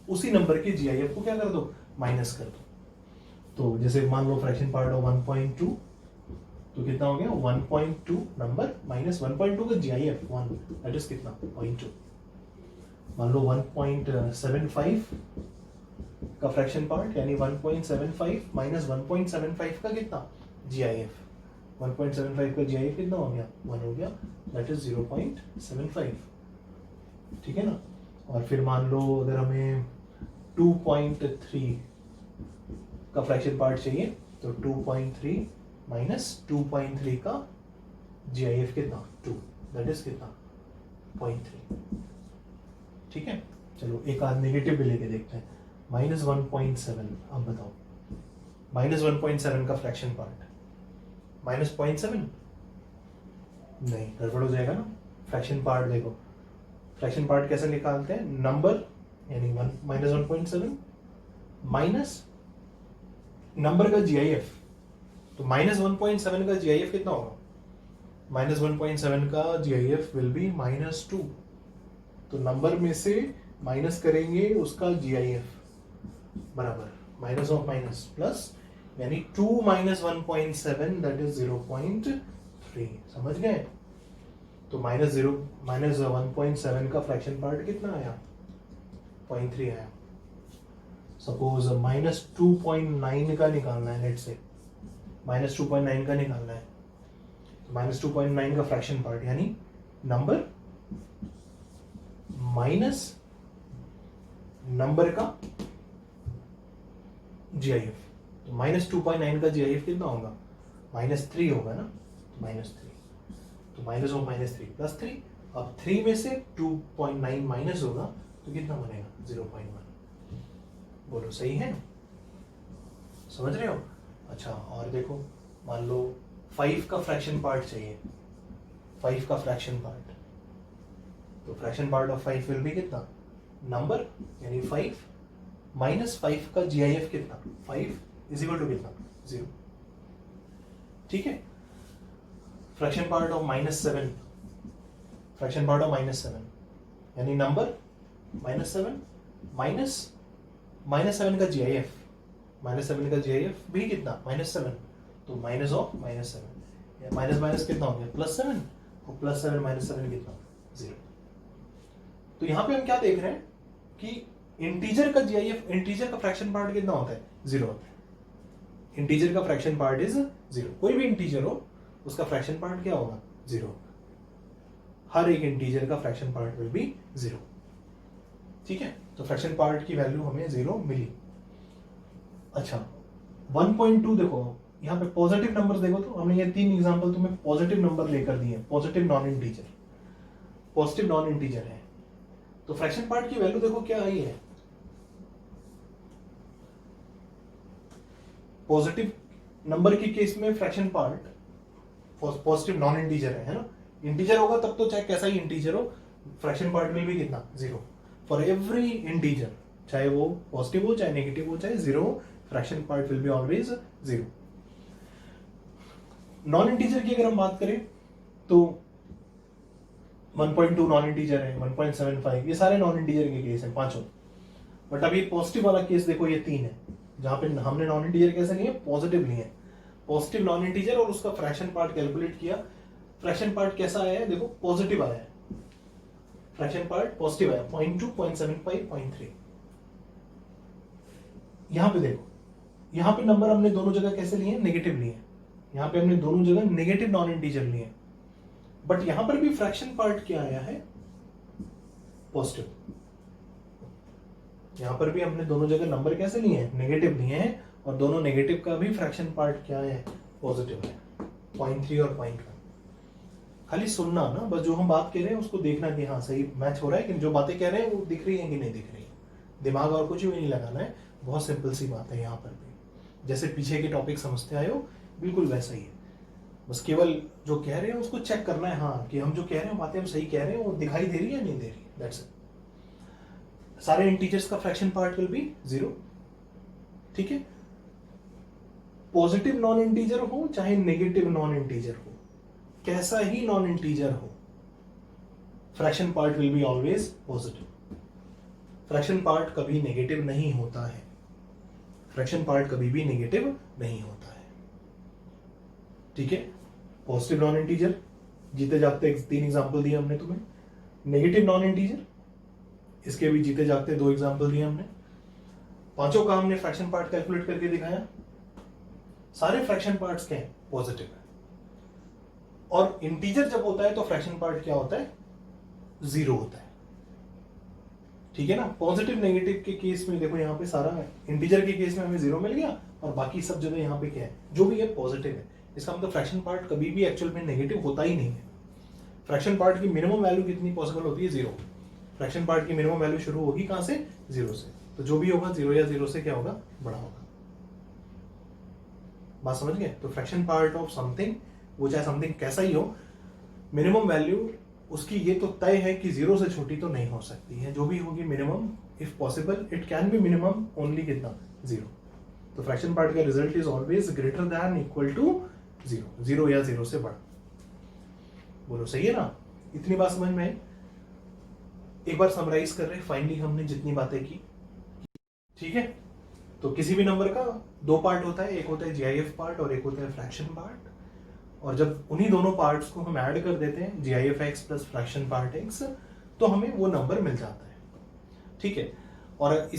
उसी नंबर के जीआईएफ को क्या कर दो, माइनस कर दो। तो जैसे मान लो फ्रैक्शन पार्ट हो 1.2, तो कितना हो गया 1.2 नंबर माइनस 1.2 का जीआईएफ 1, दैट इज कितना 0.2। मान लो 1.75 का फ्रैक्शन पार्ट यानी 1.75 माइनस 1.75 का कितना जीआईएफ, 1.75 का जीआईएफ कितना हो गया 1 हो गया, दैट इज 0.75, ठीक है ना। और फिर मान लो अगर हमें 2.3 का फ्रैक्शन पार्ट चाहिए तो 2.3 माइनस 2.3 का जीआईएफ कितना 2, दैट इज कितना 0.3, ठीक है। चलो एक आध नेगेटिव भी लेके देखते हैं, -1.7। अब बताओ -1.7 का फ्रैक्शन पार्ट -0.7 नहीं, गड़बड़ हो जाएगा ना। फ्रैक्शन पार्ट देखो, फ्रैक्शन पार्ट कैसे निकालते हैं, नंबर यानी -1.7 माइनस नंबर का जीआईएफ, तो -1.7 का जीआईएफ कितना होगा, -1.7 का जीआईएफ विल बी -2, तो नंबर में से माइनस करेंगे उसका जीआईएफ बराबर माइनस ऑफ माइनस प्लस, यानी 2 माइनस 1.7 दैट इज 0.3, समझ गए। तो -1.7 का फ्रैक्शन पार्ट कितना आया 0.3 आया। सपोज -2.9 का निकालना है, लेट से -2.9 का निकालना है, तो -2.9 का फ्रैक्शन पार्ट यानी नंबर माइनस नंबर का जीआईएफ, तो -2.9 का जीआईएफ कितना होगा -3 होगा ना, -3, तो माइनस ऑफ -3 +3, अब 3 में से 2.9 माइनस होगा तो कितना बनेगा 0.1। बोलो सही है, समझ रहे हो। अच्छा और देखो मान लो 5 का फ्रैक्शन पार्ट चाहिए, 5 का फ्रैक्शन पार्ट, तो fraction part of 5 will be कितना, नंबर यानी 5 माइनस 5 का जीआईएफ कितना 5 इज इक्वल टू कितना 0, ठीक है। Fraction part of -7, fraction part of -7 यानी नंबर -7 माइनस -7 का जीआईएफ, -7 का जीआईएफ भी कितना -7, तो माइनस ऑफ -7, माइनस माइनस कितना हो गया +7, और +7 -7 कितना 0। तो यहां पे हम क्या देख रहे हैं कि इंटीजर का जीआईएफ, इंटीजर का फ्रैक्शन पार्ट कितना होता है 0 होता है। इंटीजर का फ्रैक्शन पार्ट इज 0, कोई भी इंटीजर हो उसका फ्रैक्शन पार्ट क्या होगा 0, हर एक इंटीजर का फ्रैक्शन पार्ट विल बी 0, ठीक है। तो फ्रैक्शन पार्ट की वैल्यू हमें 0 मिली। अच्छा 1.2 देखो, यहाँ पे पॉजिटिव नंबर्स देखो, तो हमने ये 3 एग्जांपल तुम्हें पॉजिटिव नंबर लेकर दिए, positive non integer, positive non integer है, तो फ्रैक्शन पार्ट की वैल्यू देखो क्या आई है, पॉजिटिव नंबर के केस में fraction part positive non integer है ना। इंटीजर होगा तब तो चाहे कैसा ही इंटीजर हो, फ्रैक्शन पार्ट में भी कितना 0 फॉर एवरी इंटीजर, चाहे वो पॉजिटिव हो चाहे नेगेटिव हो चाहे 0 हो, fraction part will be always 0। Non integer की अगर हम बात करें तो 1.2 नॉन इंटीजर है, 1.75 ये सारे नॉन इंटीजर के केस हैं पांचों। बट अभी पॉजिटिव वाला केस देखो ये 3 है, जहां पे हमने नॉन इंटीजर कैसे लिए, पॉजिटिव लिए, पॉजिटिव नॉन इंटीजर, और उसका फ्रैक्शन पार्ट कैलकुलेट किया। फ्रैक्शन पार्ट कैसा आया है देखो, पॉजिटिव आया है, फ्रैक्शन पार्ट पॉजिटिव आया 0.2 0.75 0.3। यहां पे देखो, यहां पे नंबर हमने दोनों जगह कैसे लिए, नेगेटिव लिए, यहां पे हमने दोनों जगह नेगेटिव नॉन इंटीजर लिए, बट यहां पर भी फ्रैक्शन पार्ट क्या आया है पॉजिटिव। यहां पर भी हमने दोनों जगह नंबर कैसे लिए हैं, नेगेटिव लिए हैं, और दोनों नेगेटिव का भी फ्रैक्शन पार्ट क्या है पॉजिटिव है, 0.3 और 0.1। खाली सुनना ना, बस जो हम बात कह रहे हैं उसको देखना कि हाँ सही मैच हो रहा है कि जो बातें कह रहे हैं वो दिख रही है कि नहीं दिख रही है, दिमाग और कुछ भी नहीं लगाना है, बहुत सिंपल सी बात है। यहाँ पर भी जैसे पीछे के टॉपिक समझते आए हो बिल्कुल वैसा ही है। बस केवल जो कह रहे हैं उसको चेक करना है, हाँ कि हम जो कह रहे हैं बातें हम सही कह रहे हैं, वो दिखाई दे रही है या नहीं दे रही, दैट्स इट। सारे इंटीजर्स का फ्रैक्शन पार्ट विल बी 0, ठीक है। पॉजिटिव नॉन इंटीजर हो चाहे नेगेटिव नॉन इंटीजर हो, कैसा ही नॉन इंटीजर हो, fraction part will be always positive. Fraction part कभी नेगेटिव नहीं होता है, फ्रैक्शन पार्ट कभी भी नेगेटिव नहीं होता है, ठीक है। पॉजिटिव नॉन इंटीजर जीते जागते 3 एग्जांपल दिए हमने तुम्हें। नेगेटिव नॉन इंटीजर, इसके भी जीते जागते 2 एग्जांपल दिए हमने। पांचों का हमने फ्रैक्शन पार्ट कैलकुलेट करके दिखाया। सारे फ्रैक्शन पार्ट्स क्या हैं, पॉजिटिव है। और इंटीजर जब होता है तो फ्रैक्शन पार्ट क्या होता है, 0 होता है, ठीक है ना। पॉजिटिव नेगेटिव के केस में देखो यहाँ पे सारा, इंटीजर के केस में हमें 0 मिल गया, और बाकी सब जगह यहाँ पे क्या है, जो भी है पॉजिटिव है। इसका मतलब फ्रैक्शन पार्ट कभी भी एक्चुअल में नेगेटिव होता ही नहीं है। फ्रैक्शन पार्ट की मिनिमम वैल्यू कितनी पॉसिबल होती है, 0। फ्रैक्शन पार्ट की मिनिमम वैल्यू शुरू होगी कहां से, 0 से। तो जो भी होगा 0 या 0 से क्या होगा, बड़ा होगा। बात समझ गए। तो फ्रैक्शन पार्ट ऑफ समथिंग, वो चाहे समथिंग कैसा ही हो, मिनिमम वैल्यू उसकी ये तो तय है कि 0 से छोटी तो नहीं हो सकती है। जो भी होगी minimum, if possible it can be minimum only कितना, 0। तो फ्रैक्शन पार्ट का result is always greater than equal to 0, 0 या 0 से बड़ा। बोलो सही है ना। इतनी बात समझ में आई। एक बार समराइज कर रहे, फाइनली हमने जितनी बातें की, ठीक है। तो किसी भी नंबर का 2 पार्ट होता है, एक होता है जीआईएफ पार्ट और एक होता है फ्रैक्शन पार्ट। और जब उन्हीं दोनों पार्ट्स को हम ऐड कर देते हैं, GIF x plus fraction part x, तो हमें वो नंबर मिल जाता है, ठीक है। और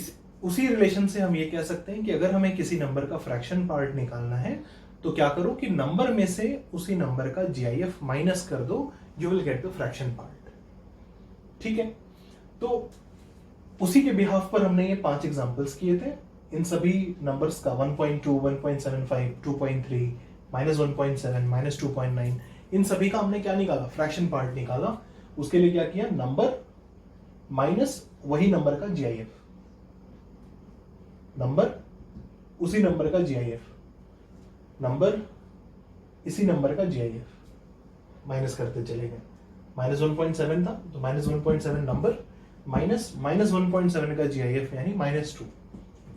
उसी रिलेशन से हम ये कह सकते हैं कि अगर हमें किसी नंबर का फ्रैक्शन पार्ट निकालना है तो क्या करो कि नंबर में से उसी नंबर का जीआईएफ माइनस कर दो, you will get the fraction part, ठीक है। तो उसी के बिहाफ पर हमने ये 5 एग्जांपल्स किए थे। इन सभी नंबर्स का 1.2, 1.75, 2.3, -1.7, -2.9, इन सभी का हमने क्या निकाला, फ्रैक्शन पार्ट निकाला। उसके लिए क्या किया, नंबर माइनस वही नंबर का जीआईएफ, नंबर उसी नंबर का जीआईएफ, नंबर इसी नंबर का जीआईएफ, माइनस करते चले गए। -1.7 था तो -1.7 नंबर माइनस -1.7 का जीआईएफ यानी -2।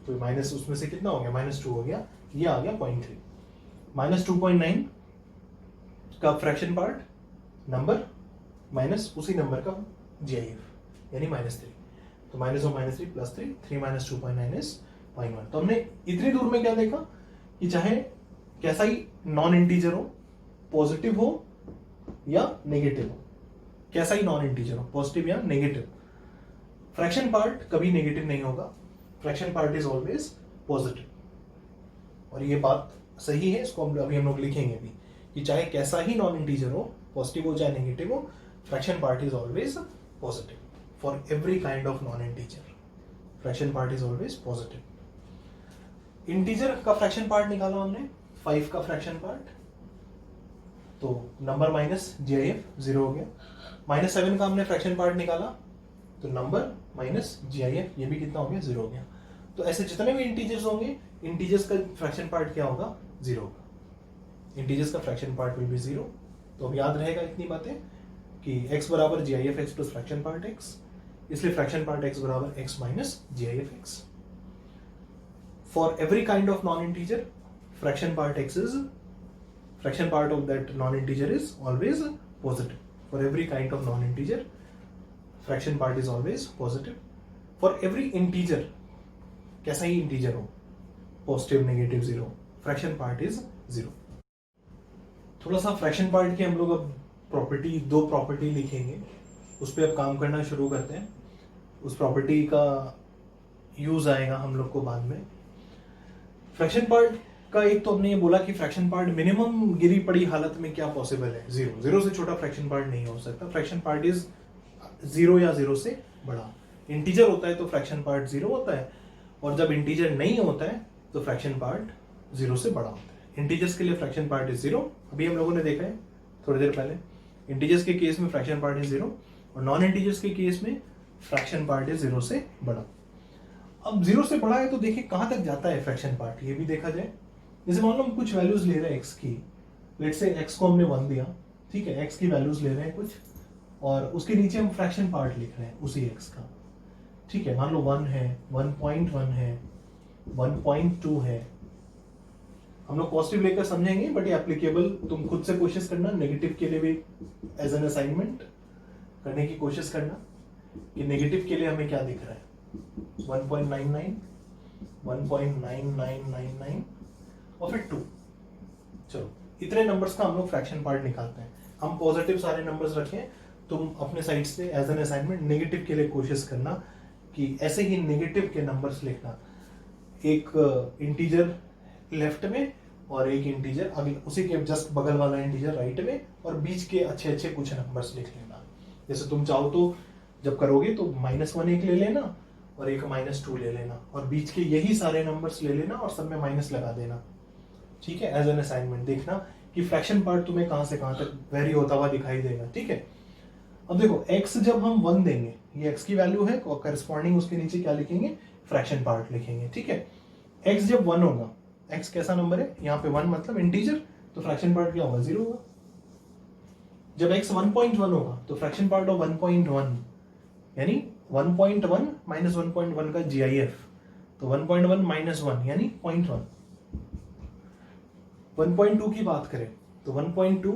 तो माइनस उसमें से कितना हो गया, -2 हो गया, ये आ गया 0.3। -2.9 का फ्रैक्शन पार्ट, नंबर माइनस उसी नंबर का जीआईएफ यानी -3। तो -3 + 3, 3 - 2.9 इज 0.1। तो हमने इतनी दूर में क्या देखा कि चाहे कैसा ही नॉन इंटीजर हो, पॉजिटिव हो या नेगेटिव हो, कैसा ही नॉन इंटीजर हो, पॉजिटिव या नेगेटिव, फ्रैक्शन पार्ट कभी नेगेटिव नहीं होगा, fraction part is always positive. और ये बात सही है, इसको अभी हम लोग लिखेंगे भी कि चाहे कैसा ही नॉन इंटीजर हो, पॉजिटिव हो चाहे नेगेटिव हो, fraction part is always positive for every kind of non integer. Fraction part is always positive. Integer का फ्रैक्शन पार्ट निकाला हमने, 5 का फ्रैक्शन पार्ट, तो नंबर माइनस जीआईएफ 0 हो गया। -7 का हमने फ्रैक्शन पार्ट निकाला, तो नंबर माइनस जीआईएफ, ये भी कितना हो गया, 0 हो गया। तो ऐसे जितने भी इंटीजर्स होंगे, इंटीजर्स का फ्रैक्शन पार्ट क्या होगा, 0 होगा। इंटीजर्स का फ्रैक्शन पार्ट विल बी 0। तो अब याद रहेगा इतनी बातें कि x बराबर GIF x plus fraction part x, इसलिए फ्रैक्शन पार्ट x बराबर x minus GIF x. For every kind of non integer, fraction part x is, fraction part of that non-integer is always positive. For every kind of non-integer, fraction part is always positive. For every integer, कैसा ही integer हो, positive, negative, 0, fraction part is 0. थोड़ा सा fraction part के हम लोग अब property, 2 property लिखेंगे, उस पर अब काम करना शुरू करते हैं। उस प्रॉपर्टी का यूज आएगा हम लोग को बाद में। फ्रैक्शन पार्ट का एक तो हमने ये बोला कि फ्रैक्शन पार्ट मिनिमम गिरी पड़ी हालत में क्या पॉसिबल है, 0। 0 से छोटा फ्रैक्शन पार्ट नहीं हो सकता। फ्रैक्शन पार्ट इज 0 या 0 से बड़ा। इंटीजर होता है तो फ्रैक्शन पार्ट 0 होता है, और जब इंटीजर नहीं होता है तो फ्रैक्शन पार्ट 0 से बड़ा होता है। इंटीजर्स के लिए फ्रैक्शन पार्ट इज 0, अभी हम लोगों ने देखा है थोड़ी देर पहले। इंटीजर्स के केस में फ्रैक्शन पार्ट इज 0, और नॉन इंटीजर्स के केस में फ्रैक्शन पार्ट इज 0 से बड़ा। अब 0 से बड़ा है तो देखिए कहां तक जाता है फ्रैक्शन पार्ट, ये भी देखा जाए। जैसे मान लो हम कुछ वैल्यूज ले रहे हैं x की, लेट्स से x को हमने 1 दिया, ठीक है, x की वैल्यूज ले रहे हैं कुछ, और उसके नीचे हम फ्रैक्शन पार्ट लिख रहे हैं उसी x का, ठीक है, मान लो 1 है, 1.1 है, 1.2 है। हम लोग पॉजिटिव लेकर समझेंगे, बट ये एप्लीकेबल, तुम खुद से कोशिश करना, नेगेटिव के लिए भी एज एन असाइनमेंट करने की कोशिश करना कि नेगेटिव के लिए हमें क्या दिख रहा है, 1.99, 1.9999 और फिर 2। चलो इतने नंबर्स का हम लोग फ्रैक्शन पार्ट निकालते हैं। हम पॉजिटिव सारे नंबर्स रखें, तुम अपने साइड से एज एन असाइनमेंट नेगेटिव के लिए कोशिश करना कि ऐसे ही नेगेटिव के नंबर्स लिखना, एक इंटीजर लेफ्ट में और एक इंटीजर अगले, उसी के जस्ट बगल वाला इंटीजर राइट में, और बीच के अच्छे अच्छे कुछ नंबर्स लिख लेना। जैसे तुम चाहो तो जब करोगे तो -1 एक ले लेना और एक -2 ले लेना, और बीच के यही सारे नंबर्स ले लेना और सब में माइनस लगा देना, ठीक है, एज एन असाइनमेंट। देखना कि फ्रैक्शन पार्ट तुम्हें कहां से कहां तक वेरी होता हुआ दिखाई देगा, ठीक है। अब देखो x जब हम 1 देंगे, ये x की वैल्यू है, और करस्पॉन्डिंग उसके नीचे क्या लिखेंगे, फ्रैक्शन पार्ट लिखेंगे, ठीक है। x जब 1 होगा, x कैसा नंबर है, यहाँ पे 1 मतलब इंटीजर, तो फ्रैक्शन पार्ट क्या होगा, 0 होगा। जब x 1.1 होगा तो फ्रैक्शन पार्ट ऑफ 1.1 यानी 1.1 माइनस 1.1 का GIF, तो 1.1 माइनस 1 यानी 0.1। 1.2 की बात करें तो 1.2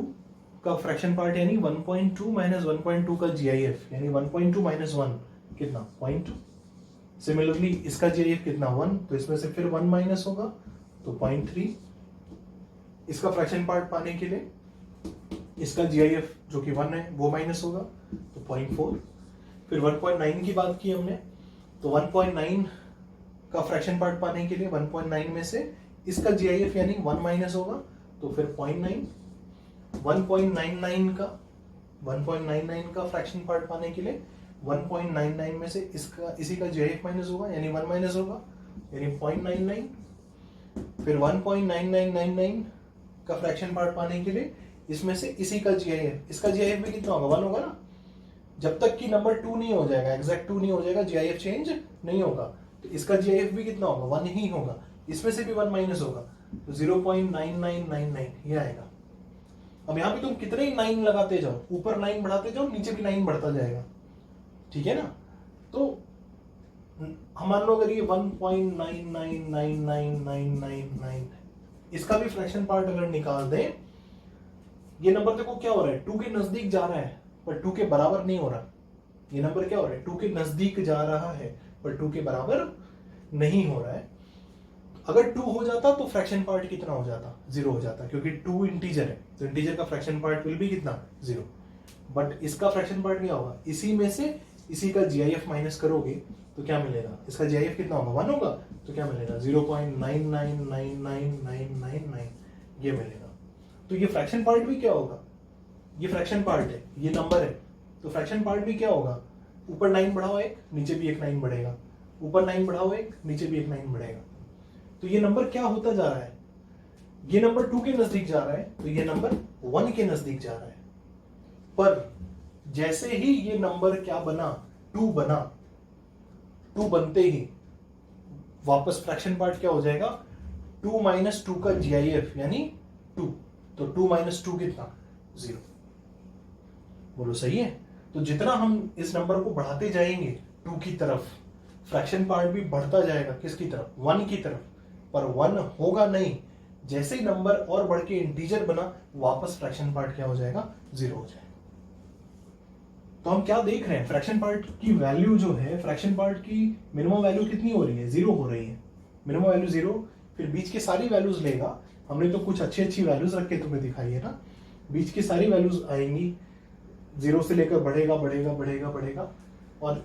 का फ्रैक्शन पार्ट यानी 1.2 माइनस 1.2 का GIF यानी 1.2 माइनस 1 कितना, 0.2। सिमिलरली इसका GIF कितना, 1, तो इसमें से फिर 1 माइनस होगा तो 0.3। इसका फ्रैक्शन पार्ट पाने के लिए इसका GIF जो कि 1 है वो माइनस होगा तो 0.4। फिर 1.9 की बात की हमने, तो 1.9 का फ्रैक्शन पार्ट पाने के लिए 1.9 में से इसका GIF यानी 1 माइनस होगा तो फिर 0.9। 1.99 का फ्रैक्शन पार्ट पाने के लिए 1.99 में से इसी का GIF माइनस होगा यानी 1 माइनस होगा यानी 0.99। फिर 1.9999 का फ्रैक्शन पार्ट पाने के लिए इसमें से इसी का GIF, इसका GIF भी कितना होगा, 1 होगा ना। जब तक कि नंबर 2 नहीं हो जाएगा, एग्जैक्ट 2 नहीं हो जाएगा, GIF चेंज नहीं होगा, तो इसका GIF भी कितना होगा, 1 ही होगा। इसमें से भी 1 माइनस होगा तो 0.9999 ये आएगा। अब यहाँ पे तुम कितने ही 9 लगाते जाओ, ऊपर 9 बढ़ाते जाओ, नीचे भी 9 बढ़ता जाएगा, ठीक है ना। तो हम मान लो अगर ये 1.999999 इसका भी फ्रैक्शन पार्ट अगर निकाल दें, ये नंबर देखो क्या हो रहा है, 2 के नजदीक जा रहा है पर 2 के बराबर नहीं हो रहा। ये नंबर क्या हो रहा है, 2 के नजदीक जा रहा है पर 2 के बराबर नहीं हो रहा है। अगर 2 हो जाता तो फ्रैक्शन पार्ट कितना हो जाता, 0 हो जाता, क्योंकि 2 इंटीजर है तो इंटीजर का फ्रैक्शन पार्ट विल भी कितना, 0। बट इसका फ्रैक्शन पार्ट क्या होगा, इसी में से इसी का GIF माइनस करोगे तो क्या मिलेगा, इसका GIF कितना होगा, 1 होगा, तो क्या मिलेगा 0.9999999 ये मिलेगा। तो ये फ्रैक्शन पार्ट भी क्या होगा, ये फ्रैक्शन पार्ट है, ये नंबर है, तो फ्रैक्शन पार्ट भी क्या होगा, ऊपर 9 बढ़ाओ एक, नीचे भी एक 9 बढ़ेगा, ऊपर 9 बढ़ाओ एक, नीचे भी एक 9 बढ़ेगा। तो ये नंबर क्या होता जा रहा है, ये नंबर 2 के नजदीक जा रहा है तो ये नंबर 1 के नजदीक जा रहा है। पर जैसे ही ये नंबर क्या बना, 2 बना, 2 बनते ही वापस फ्रैक्शन पार्ट क्या हो जाएगा, 2 माइनस 2 का GIF यानी 2, तो 2 माइनस 2 कितना, 0। बोलो सही है। तो जितना हम इस नंबर को बढ़ाते जाएंगे 2 की तरफ, फ्रैक्शन पार्ट भी बढ़ता जाएगा किसकी तरफ, 1 की तरफ, पर 1 होगा नहीं। जैसे ही नंबर और बढ़ के इंटीजर बना, वापस फ्रैक्शन पार्ट क्या हो जाएगा, 0 हो जाएगा। तो हम क्या देख रहे हैं, फ्रैक्शन पार्ट की वैल्यू जो है, फ्रैक्शन पार्ट की मिनिमम वैल्यू कितनी हो रही है, 0 हो रही है, मिनिमम वैल्यू 0। फिर बीच की सारी वैल्यूज लेगा, हमने तो कुछ अच्छी अच्छी वैल्यूज रख के तुम्हें दिखाई है ना, बीच की सारी वैल्यूज आएंगी, 0 से लेकर बढ़ेगा बढ़ेगा बढ़ेगा बढ़ेगा, और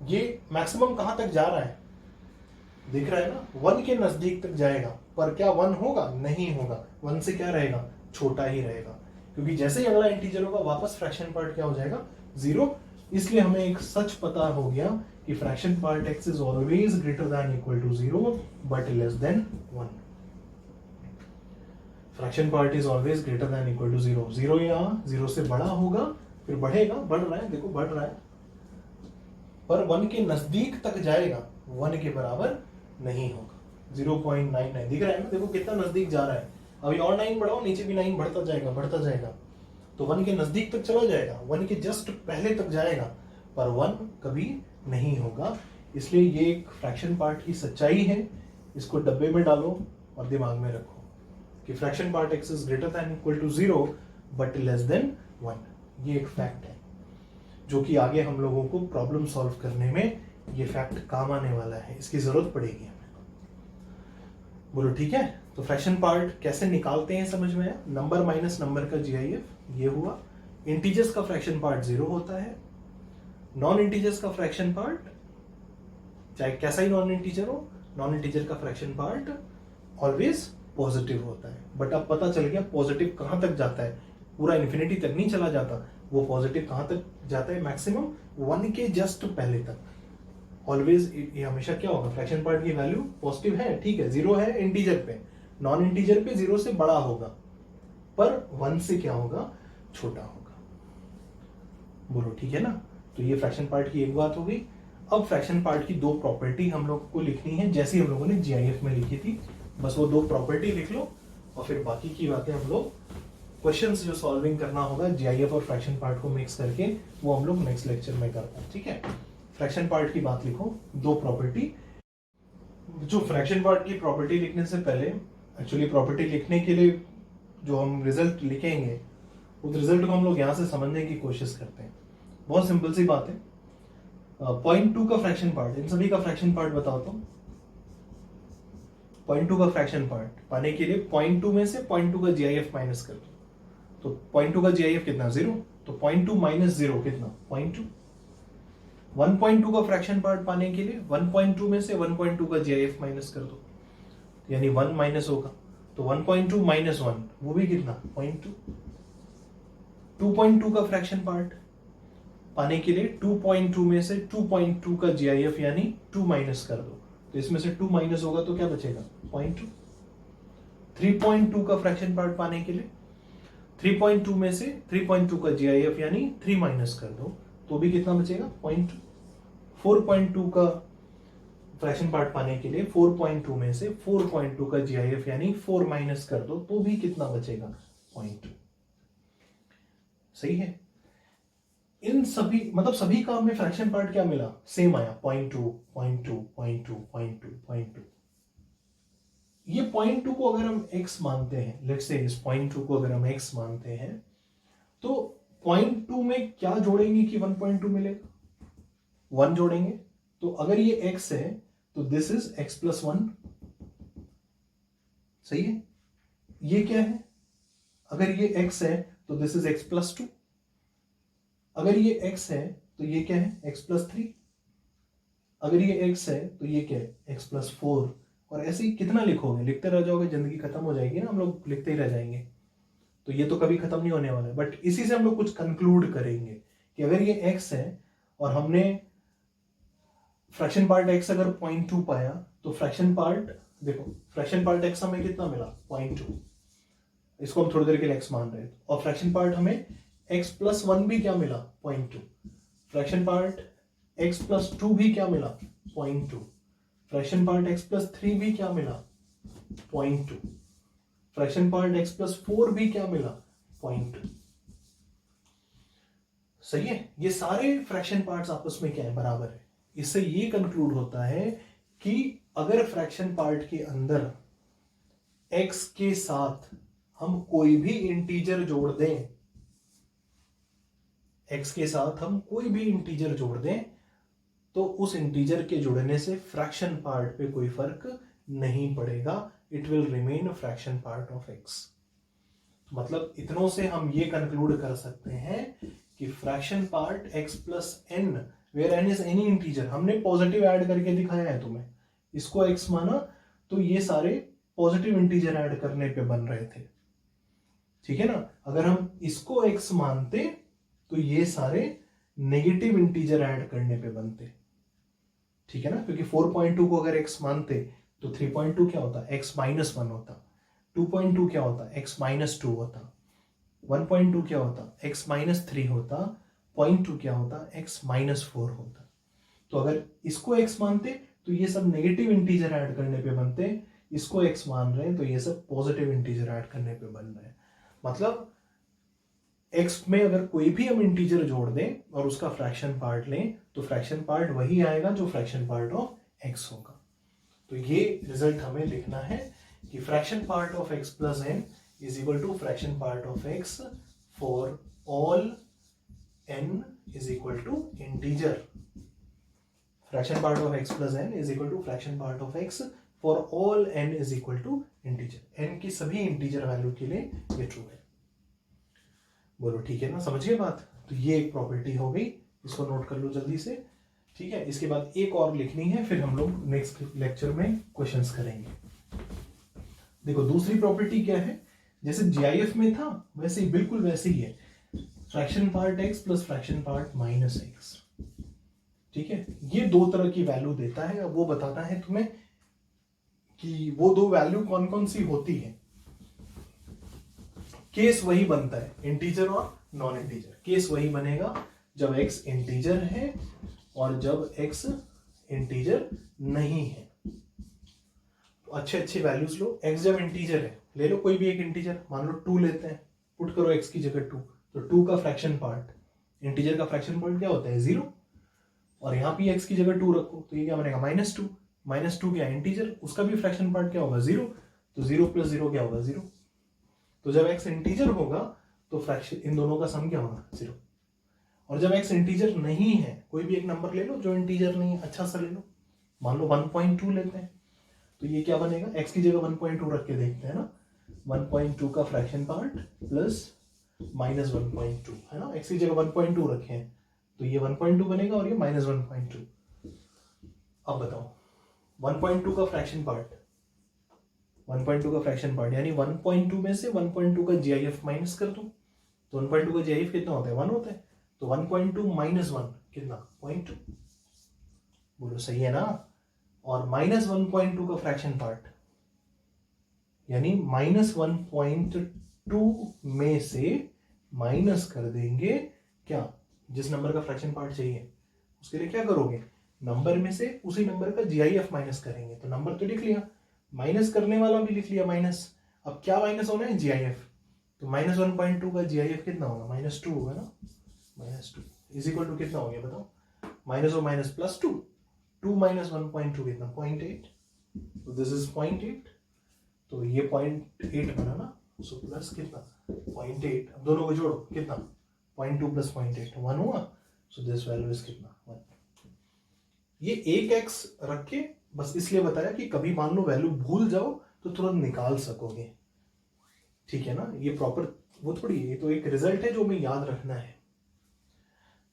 ये मैक्सिमम कहां तक जा रहा है, दिख रहा है ना, 1 के नजदीक तक जाएगा। पर क्या 1 होगा, नहीं होगा, 1 से क्या रहेगा, छोटा ही रहेगा, क्योंकि जैसे ही अगला इंटीजर होगा वापस फ्रैक्शन पार्ट क्या हो जाएगा, 0। इसलिए हमें एक सच पता हो गया कि fraction part x is always greater than equal to 0 but less than 1। Fraction part is always greater than equal to 0। 0 यहाँ 0 से बड़ा होगा, फिर बढ़ेगा, बढ़ रहा है, देखो बढ़ रहा है, पर 1 के नजदीक तक जाएगा, 1 के बराबर नहीं होगा। 0.99 दिख रहा है ना, देखो कितना नजदीक जा रहा है। अभी और 9 बढ़ाओ, नीचे भी 9 बढ़ता जाएगा बढ़ता जाएगा, तो 1 के नजदीक तक चला जाएगा, 1 के जस्ट पहले तक जाएगा, पर 1 कभी नहीं होगा। इसलिए ये एक फ्रैक्शन पार्ट की सच्चाई है। इसको डब्बे में डालो और दिमाग में रखो कि fraction part x is greater than equal to 0 but less than 1। ये एक फैक्ट है जो कि आगे हम लोगों को प्रॉब्लम सॉल्व करने में ये फैक्ट काम आने वाला है, इसकी जरूरत पड़ेगी हमें। बोलो ठीक है। तो फ्रैक्शन पार्ट कैसे निकालते हैं समझ में आया। नंबर माइनस नंबर का GIF ये हुआ। इंटीजर्स का फ्रैक्शन पार्ट 0 होता है। नॉन इंटीजर्स का फ्रैक्शन पार्ट, चाहे कैसा ही नॉन इंटीजर हो, नॉन इंटीजर का फ्रैक्शन पार्ट ऑलवेज पॉजिटिव होता है। बट अब पता चल गया पॉजिटिव कहां तक जाता है, पूरा इन्फिनिटी तक नहीं चला जाता, वो पॉजिटिव कहां तक जाता है, मैक्सिमम 1 के जस्ट पहले तक। ऑलवेज ये हमेशा क्या होगा, फ्रैक्शन पार्ट की वैल्यू पॉजिटिव है, ठीक है, 0 है इंटीजर पे, नॉन इंटीजर पे 0 से बड़ा होगा, पर 1 से क्या होगा, छोटा होगा। बोलो ठीक है ना। तो ये फ्रैक्शन पार्ट की एक बात हो गई। अब फ्रैक्शन पार्ट की दो प्रॉपर्टी हम लोग को लिखनी है, जैसी हम लोगों ने GIF में लिखी थी। बस वो दो प्रॉपर्टी लिख लो और फिर बाकी की बातें हम लोग क्वेश्चंस जो सॉल्विंग करना होगा GIF और फ्रैक्शन पार्ट को मिक्स करके, वो हम लोग नेक्स्ट लेक्चर में करते हैं, ठीक है। फ्रैक्शन पार्ट की बात लिखो, दो प्रॉपर्टी। जो फ्रैक्शन पार्ट की प्रॉपर्टी लिखने से पहले, एक्चुअली प्रॉपर्टी लिखने के लिए जो हम रिजल्ट लिखेंगे, उस रिजल्ट को हम लोग यहां से समझने की कोशिश करते हैं। बहुत सिंपल सी बात है। 0.2 का फ्रैक्शन पार्ट, इन सभी का फ्रैक्शन पार्ट बताओ तो। 0.2 का फ्रैक्शन पार्ट पाने के लिए 0.2 में से 0.2 का GIF माइनस कर दो। तो 0.2 का GIF कितना, 0, तो 0.2 माइनस 0 कितना, 0.2। 1.2 का फ्रैक्शन पार्ट पाने के लिए 1.2 में से 1.2 का GIF माइनस कर दो, यानी 1 माइनस होगा, तो 1.2 माइनस 1 वो भी कितना, 0.2। 2.2 का फ्रैक्शन पार्ट पाने के लिए 2.2 में से 2.2 का GIF यानी 2 माइनस कर दो, तो इसमें से 2 माइनस होगा तो क्या बचेगा, 0.2। 3.2 का फ्रैक्शन पार्ट पाने के लिए 3.2 में से 3.2 का GIF यानी 3 माइनस कर दो, तो भी कितना बचेगा, 0.2। 4.2 का फ्रैक्शन पार्ट पाने के लिए 4.2 में से 4.2 का GIF यानी 4 माइनस कर दो, तो भी कितना बचेगा, 0.2। सही है। इन सभी मतलब सभी का हमें फ्रैक्शन पार्ट क्या मिला, सेम आया, 0.2 0.2 0.2 0.2 0.2। ये 0.2 को अगर हम x मानते हैं, लेट्स से इस 0.2 को अगर हम x मानते हैं, तो 0.2 में क्या जोड़ेंगे कि 1.2 मिलेगा, 1 जोड़ेंगे। तो अगर ये x है तो दिस इज x प्लस 1, सही है। ये क्या है, अगर ये x है तो दिस इज x प्लस 2, अगर ये x है तो ये क्या है, x प्लस 3, अगर ये x है तो ये क्या है, x प्लस 4। और ऐसे ही कितना लिखोगे, लिखते रह जाओगे, जिंदगी खत्म हो जाएगी ना, हम लोग लिखते ही रह जाएंगे, तो ये तो कभी खत्म नहीं होने वाला है। बट इसी से हम लोग कुछ कंक्लूड करेंगे कि अगर ये x है और हमने फ्रैक्शन पार्ट x अगर 0.2 पाया, तो फ्रैक्शन पार्ट देखो, फ्रैक्शन पार्ट x हमें कितना मिला, 0.2, इसको हम थोड़ी देर के लिए x मान रहे हैं, और फ्रैक्शन पार्ट हमें x प्लस 1 भी क्या मिला, 0.2। फ्रैक्शन पार्ट x प्लस 2 भी क्या मिला, 0.2। फ्रैक्शन पार्ट x प्लस 3 भी क्या मिला, 0.2। फ्रैक्शन पार्ट x प्लस 4 भी क्या मिला, 0.2। सही है। ये सारे फ्रैक्शन पार्ट्स आपस में क्या है, बराबर है। इससे ये कंक्लूड होता है कि अगर फ्रैक्शन पार्ट के अंदर x के साथ हम कोई भी इंटीजर जोड़ दें, x के साथ हम कोई भी इंटीजर जोड़ दें, तो उस इंटीजर के जुड़ने से फ्रैक्शन पार्ट पे कोई फर्क नहीं पड़ेगा, it will remain a fraction part of x। मतलब इतनों से हम ये कंक्लूड कर सकते हैं कि fraction part x plus N, where N is any integer, हमने पॉजिटिव ऐड करके दिखाया है तुम्हें, इसको x माना तो ये सारे पॉजिटिव इंटीजर ऐड करने पे बन रहे थे, ठीक है ना। अगर हम इसको x मानते तो ये सारे नेगेटिव इंटीजर ऐड करने पे बनते, ठीक है ना, क्योंकि 4.2 को अगर x मानते तो 3.2 क्या होता, x माइनस 1 होता, 2.2 क्या होता, x माइनस 2 होता, 1.2 क्या होता, x माइनस 3 होता, 0.2 क्या होता, x माइनस 4 होता। तो अगर इसको x मानते तो ये सब नेगेटिव इंटीजर ऐड करने पे बनते, इसको x मान रहे हैं, तो ये सब पॉजिटिव इंटीजर ऐड करने पे बन रहे हैं। मतलब x में अगर कोई भी हम इंटीजर जोड़ दें और उसका फ्रैक्शन पार्ट लें तो फ्रैक्शन पार्ट वही आएगा जो फ्रैक्शन पार्ट ऑफ x होगा। तो ये रिजल्ट हमें लिखना है कि fraction part of x plus n is equal to fraction part of x for all n is equal to integer. Fraction part of x plus n is equal to fraction part of x for all n is equal to integer. n की सभी integer value के लिए ये true है। बोलो ठीक है ना, समझिए बात। तो ये एक प्रॉपर्टी हो गई, इसको नोट कर लो जल्दी से। ठीक है, इसके बाद एक और लिखनी है, फिर हम लोग नेक्स्ट लेक्चर में क्वेश्चंस करेंगे। देखो दूसरी प्रॉपर्टी क्या है, जैसे जीआईएफ में था वैसे ही, बिल्कुल वैसे ही है, fraction part x plus fraction part minus x। ठीक है, ये दो तरह की वैल्यू देता है। अब वो बताता है तुम्हें कि वो दो वैल्यू कौन कौन सी होती है। केस वही बनता है, इंटीजर और नॉन इंटीजर। केस वही बनेगा जब x इंटीजर है और जब x इंटीजर नहीं है। तो अच्छे अच्छे वैल्यूज लो। x जब इंटीजर है, ले लो कोई भी एक इंटीजर, मान लो 2 लेते हैं, पुट करो x की जगह 2, तो 2 का फ्रैक्शन पार्ट, इंटीजर का फ्रैक्शन पार्ट क्या होता है 0, और यहाँ पे x की जगह 2 रखो तो ये क्या बनेगा -2। -2 क्या है इंटीजर, उसका भी फ्रैक्शन पार्ट क्या होगा 0, तो 0 प्लस 0 क्या होगा 0। तो जब x इंटीजर होगा तो फ्रैक्शन इन दोनों का सम क्या होगा 0। और जब x इंटीजर नहीं है, कोई भी एक नंबर ले लो जो इंटीजर नहीं है, अच्छा सा ले लो, मान लो 1.2 लेते हैं, तो ये क्या बनेगा, x की जगह 1.2 रख के देखते हैं ना, 1.2 का फ्रैक्शन पार्ट प्लस -1.2 है ना, x की जगह 1.2 रखे हैं तो ये 1.2 बनेगा और ये -1.2। अब बताओ 1.2 का फ्रैक्शन पार्ट, 1.2 का फ्रैक्शन पार्ट यानी 1.2 में से 1.2 का जीआईएफ माइनस कर दूं, तो 1.2 का जीआईएफ कितना होता है 1 होता है, तो 1.2 माइनस 1 कितना 0.2। बोलो सही है ना। और -1.2 का फ्रैक्शन पार्ट यानी -1.2 में से माइनस कर देंगे क्या, जिस नंबर का फ्रैक्शन पार्ट चाहिए उसके लिए क्या करोगे, नंबर में से उसी नंबर का जीआईएफ माइनस करेंगे। तो नंबर तो लिख लिया, माइनस करने वाला भी लिख लिया माइनस। अब क्या माइनस होना है जीआईएफ, तो -1.2 का जीआईएफ कितना होगा -2 होगा ना, -2 इज इक्वल टू कितना हो गया बताओ, माइनस और माइनस प्लस 2, 2 माइनस 1.2 कितना 0.8, तो दिस इज 0.8, तो ये 0.8 बना ना, सो प्लस कितना 0.8, अब दोनों को जोड़ो कितना 0.2 प्लस 0.8 1 हुआ, सो दिस वैल्यू इज कितना 1। ये एक x रख के बस इसलिए बताया कि कभी मान लो वैल्यू भूल जाओ तो तुरंत निकाल सकोगे। ठीक है ना, ये प्रॉपर वो थोड़ी, ये तो एक रिजल्ट है जो हमें याद रखना है।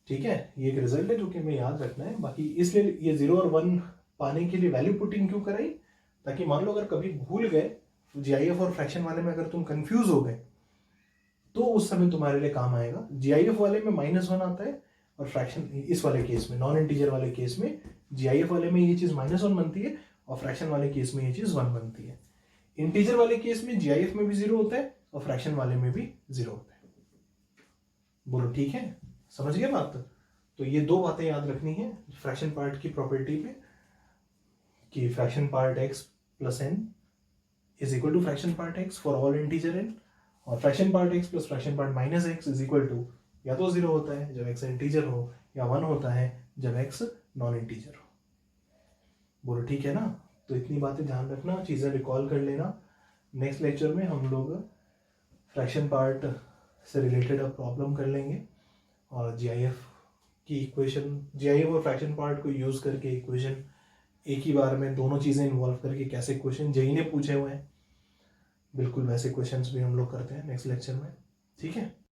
ठीक है, ये एक रिजल्ट है जो कि हमें याद रखना है। बाकी इसलिए ये 0 और 1 पाने के लिए वैल्यू पुटिंग क्यों कराई, ताकि मान लो अगर कभी भूल गए जीआईएफ और फ्रैक्शन वाले में अगर तुम कंफ्यूज हो गए तो उस समय तुम्हारे लिए काम आएगा। जीआईएफ वाले में -1 आता है और फ्रैक्शन इस वाले केस में, नॉन इंटीजर वाले केस में जीआईएफ वाले में ये चीज -1 बनती है और फ्रैक्शन वाले केस में ये चीज 1 बनती है। इंटीजर वाले केस में जीआईएफ में भी 0 होता है और फ्रैक्शन वाले में भी 0 होता है। बोलो ठीक है, समझ गए बात। तो ये दो बातें याद रखनी है फ्रैक्शन पार्ट की प्रॉपर्टी पे, कि fraction part x plus n is equal to fraction part x for all integer n, और fraction part x plus fraction part minus x is equal to या तो 0 होता है जब x इंटीजर हो, या 1 होता है जब x नॉन इंटीजर हो। बोलो ठीक है ना। तो इतनी बातें ध्यान रखना, चीजें रिकॉल कर लेना। नेक्स्ट लेक्चर में हम लोग फ्रैक्शन पार्ट से रिलेटेड अब प्रॉब्लम कर लेंगे और जीआईएफ की इक्वेशन, जीआईएफ और फ्रैक्शन पार्ट को यूज करके इक्वेशन एक ही बार में दोनों चीजें इन्वॉल्व करके कैसे क्वेश्चन जेई ने पूछे हुए हैं, बिल्कुल वैसे क्वेश्चंस भी हम लोग करते हैं नेक्स्ट लेक्चर में। ठीक है।